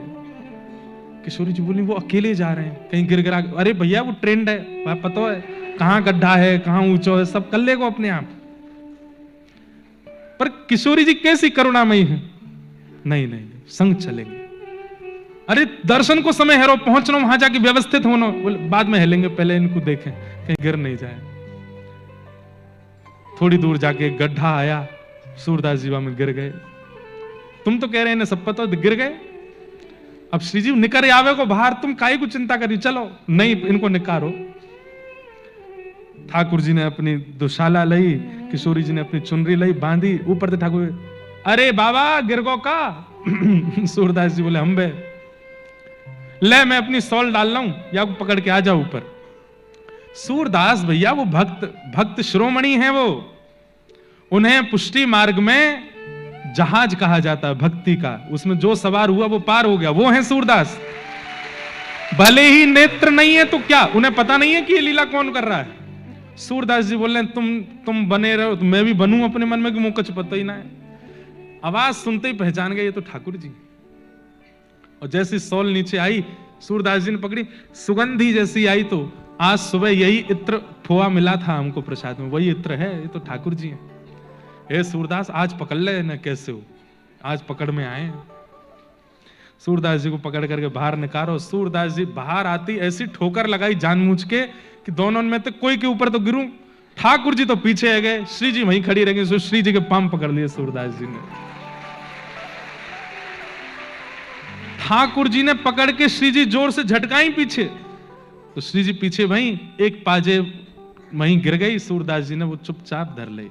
किशोरी जी बोली वो अकेले जा रहे हैं, कहीं गिर गिरा। अरे भैया वो ट्रेंड है, पता है कहां गड्ढा है, कहां ऊंचा है, सब कर लेगा अपने आप। पर किशोरी जी कैसी करुणामयी है, नहीं नहीं संग चलेंगे। अरे दर्शन को समय है, पहुंचना वहां जाके व्यवस्थित होना, बाद में हिलेंगे, पहले इनको देखें कहीं गिर नहीं जाए। थोड़ी दूर जाके एक गड्ढा आया, सूरदास जी में गिर गए। तुम तो कह रहे हैं ना सब पता, गिर गए। अब श्री जी निकर आवे को बाहर, तुम काहे को चिंता करी, चलो नहीं इनको निकारो। ठाकुर जी ने अपनी दुशाला लई, किशोरी जी ने अपनी चुनरी लई, बांधी, ऊपर से ठाकुर, अरे बाबा गिरगो का। सूरदास जी बोले हम बे, ले मैं अपनी सॉल डाल रहा हूं, या पकड़ के आ जाओ ऊपर। सूरदास भैया वो भक्त शिरोमणि हैं, वो उन्हें पुष्टि मार्ग में जहाज कहा जाता है भक्ति का, उसमें जो सवार हुआ वो पार हो गया, वो है सूरदास। भले ही नेत्र नहीं है तो क्या, उन्हें पता नहीं है कि ये लीला कौन कर रहा है। सूरदास जी बोल रहे तुम बने रहो तो मैं भी बनूं अपने मन में, कि मुंह कुछ पता ही ना है। आवाज सुनते ही पहचान गए ये तो ठाकुर जी। और जैसी सॉल नीचे आई, सूरदास जी ने पकड़ी, सुगंधी जैसी आई, तो आज सुबह यही इत्र खोआ मिला था हमको प्रसाद में, वही इत्र है, ये तो ठाकुर जी हैं। ए सूरदास आज पकड़ ले ना, कैसे हो, आज पकड़ में आए। सूरदास जी को पकड़ करके बाहर निकालो। सूरदास जी बाहर आती ऐसी ठोकर लगाई जानबूझ के कि दोनों में तो कोई के ऊपर तो गिरूं। ठाकुर जी तो पीछे आ गए, श्री जी वहीं खड़ी रह गई, श्री जी के पांव पकड़ लिए सूरदास जी ने। ठाकुर जी ने पकड़ के श्री जी जोर से झटकाई पीछे, तो श्री जी पीछे वहीं एक पाजे वहीं गिर गई, सूरदास जी ने वो चुपचाप धर ली।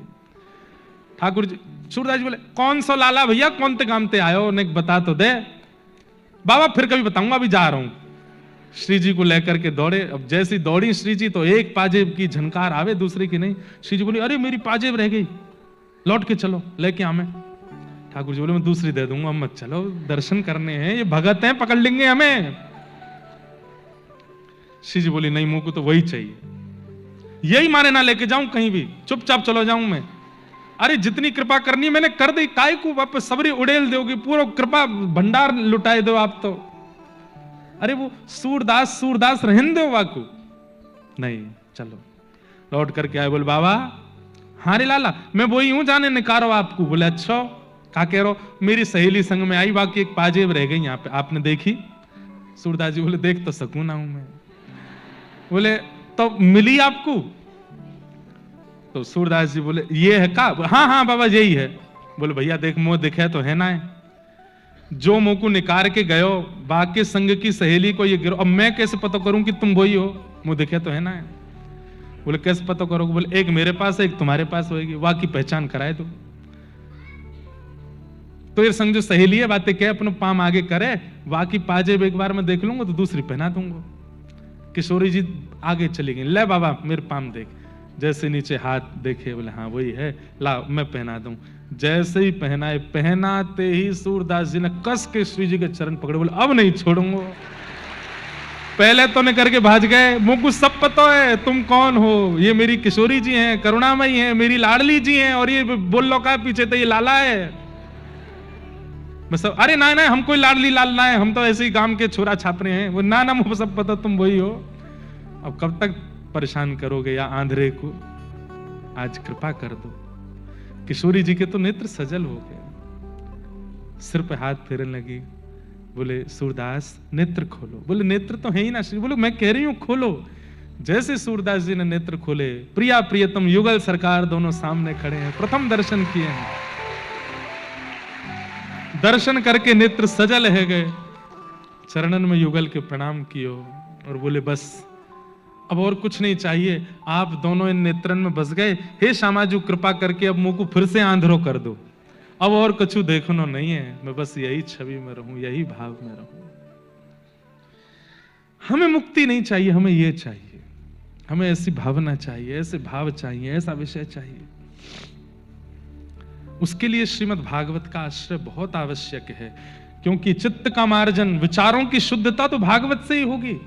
ठाकुर जी, सूरदास जी बोले कौन सा लाला भैया, कौन ते काम ते आयो, ने बता तो दे। बाबा फिर कभी बताऊंगा, अभी जा रहा हूं। श्री जी को लेकर के दौड़े। अब जैसी दौड़ी श्री जी तो एक पाजेब की झनकार आवे, दूसरी की नहीं। श्री जी बोली अरे मेरी पाजेब रह गई, लौट के चलो लेके आवे। ठाकुर जी बोले मैं दूसरी दे दूंगा, मत चलो, दर्शन करने हैं, ये भगत हैं, पकड़ लेंगे हमें। श्री जी बोली नहीं, मुंह को तो वही चाहिए, यही माने ना लेके जाऊं कहीं भी, चुपचाप चलो जाऊं मैं। अरे जितनी कृपा करनी मैंने कर दी, काय को वापस सबरी उड़ेल दोगी, पूरा कृपा भंडार लुटाए दो आप तो। अरे वो सूरदास रहन दो वाकू, नहीं चलो। लौट करके आए, बोले बाबा हाँ रे लाला मैं वही हूं, जाने निकारो आपको। बोले अच्छा क्या कह रहो, मेरी सहेली संग में आई, बाकी एक पाजेब रह गई यहाँ पे, आपने देखी? सूरदास जी बोले देख तो सकूं ना हूं मैं। बोले तो मिली आपको? तो सूरदास जी बोले ये है का? हाँ हाँ बाबा यही है। बोले भैया देख मुंह दिखे तो है ना है, जो मुंह को निकाल के गयो बाकी संग की सहेली को ये गिरो, अब मैं कैसे पता करूं कि तुम वही हो, मुंह दिखे तो है ना है। बोले कैसे पता करोगे? बोले एक मेरे पास है, एक तुम्हारे पास होगी, वाकी पहचान कराए तो ये संग जो सहेली है बातें कह, अपने पाम आगे करे, वाकी पाजेब एक बार मैं देख लूंगा तो दूसरी पहना दूंगा। किशोरी जी आगे चली गई, ले बाबा मेरे पाम देख। जैसे नीचे हाथ देखे, बोले हाँ वही है, ला मैं पहना दूं। जैसे ही पहनाए, पहनाते ही सूरदास जी ने कस के श्री जी के चरण पकड़े, बोले अब नहीं छोड़ूंगा। पहले तो ने करके भाज गए, मुझको सब पता है तुम कौन हो, ये मेरी किशोरी जी हैं, करुणामयी हैं, मेरी लाडली जी हैं, और ये बोल लो का पीछे तो ये लाला है। मैं सब अरे ना ना हम कोई लाडली लाल ना है, हम तो ऐसे ही गांव के छोरा छापरे हैं। वो ना ना मुझे सब पता तुम वही हो। अब कब तक परेशान करोगे या आंधरे को, आज कृपा कर दो। किशोरी जी के तो नेत्र सजल हो गए, सिर पे हाथ फेरने लगी। बोले सूरदास नेत्र खोलो। बोले नेत्र तो है ही ना श्री। बोले मैं कह रही हूं खोलो। जैसे सूरदास जी ने नेत्र खोले, प्रिया प्रियतम युगल सरकार दोनों सामने खड़े हैं, प्रथम दर्शन किए हैं। दर्शन करके नेत्र सजल है गए, चरणन में युगल के प्रणाम कियो और बोले बस अब और कुछ नहीं चाहिए, आप दोनों इन नेत्रन में बस गए। हे श्यामाजू कृपा करके अब मुंह को फिर से आंधरो कर दो, अब और कुछ देखनो नहीं है, मैं बस यही छवि में रहूं, यही भाव में रहूं। हमें मुक्ति नहीं चाहिए, हमें ये चाहिए, हमें ऐसी भावना चाहिए, ऐसे भाव चाहिए, ऐसा विषय चाहिए। उसके लिए श्रीमद् भागवत का आश्रय बहुत आवश्यक है, क्योंकि चित्त का मार्जन, विचारों की शुद्धता तो भागवत से ही होगी।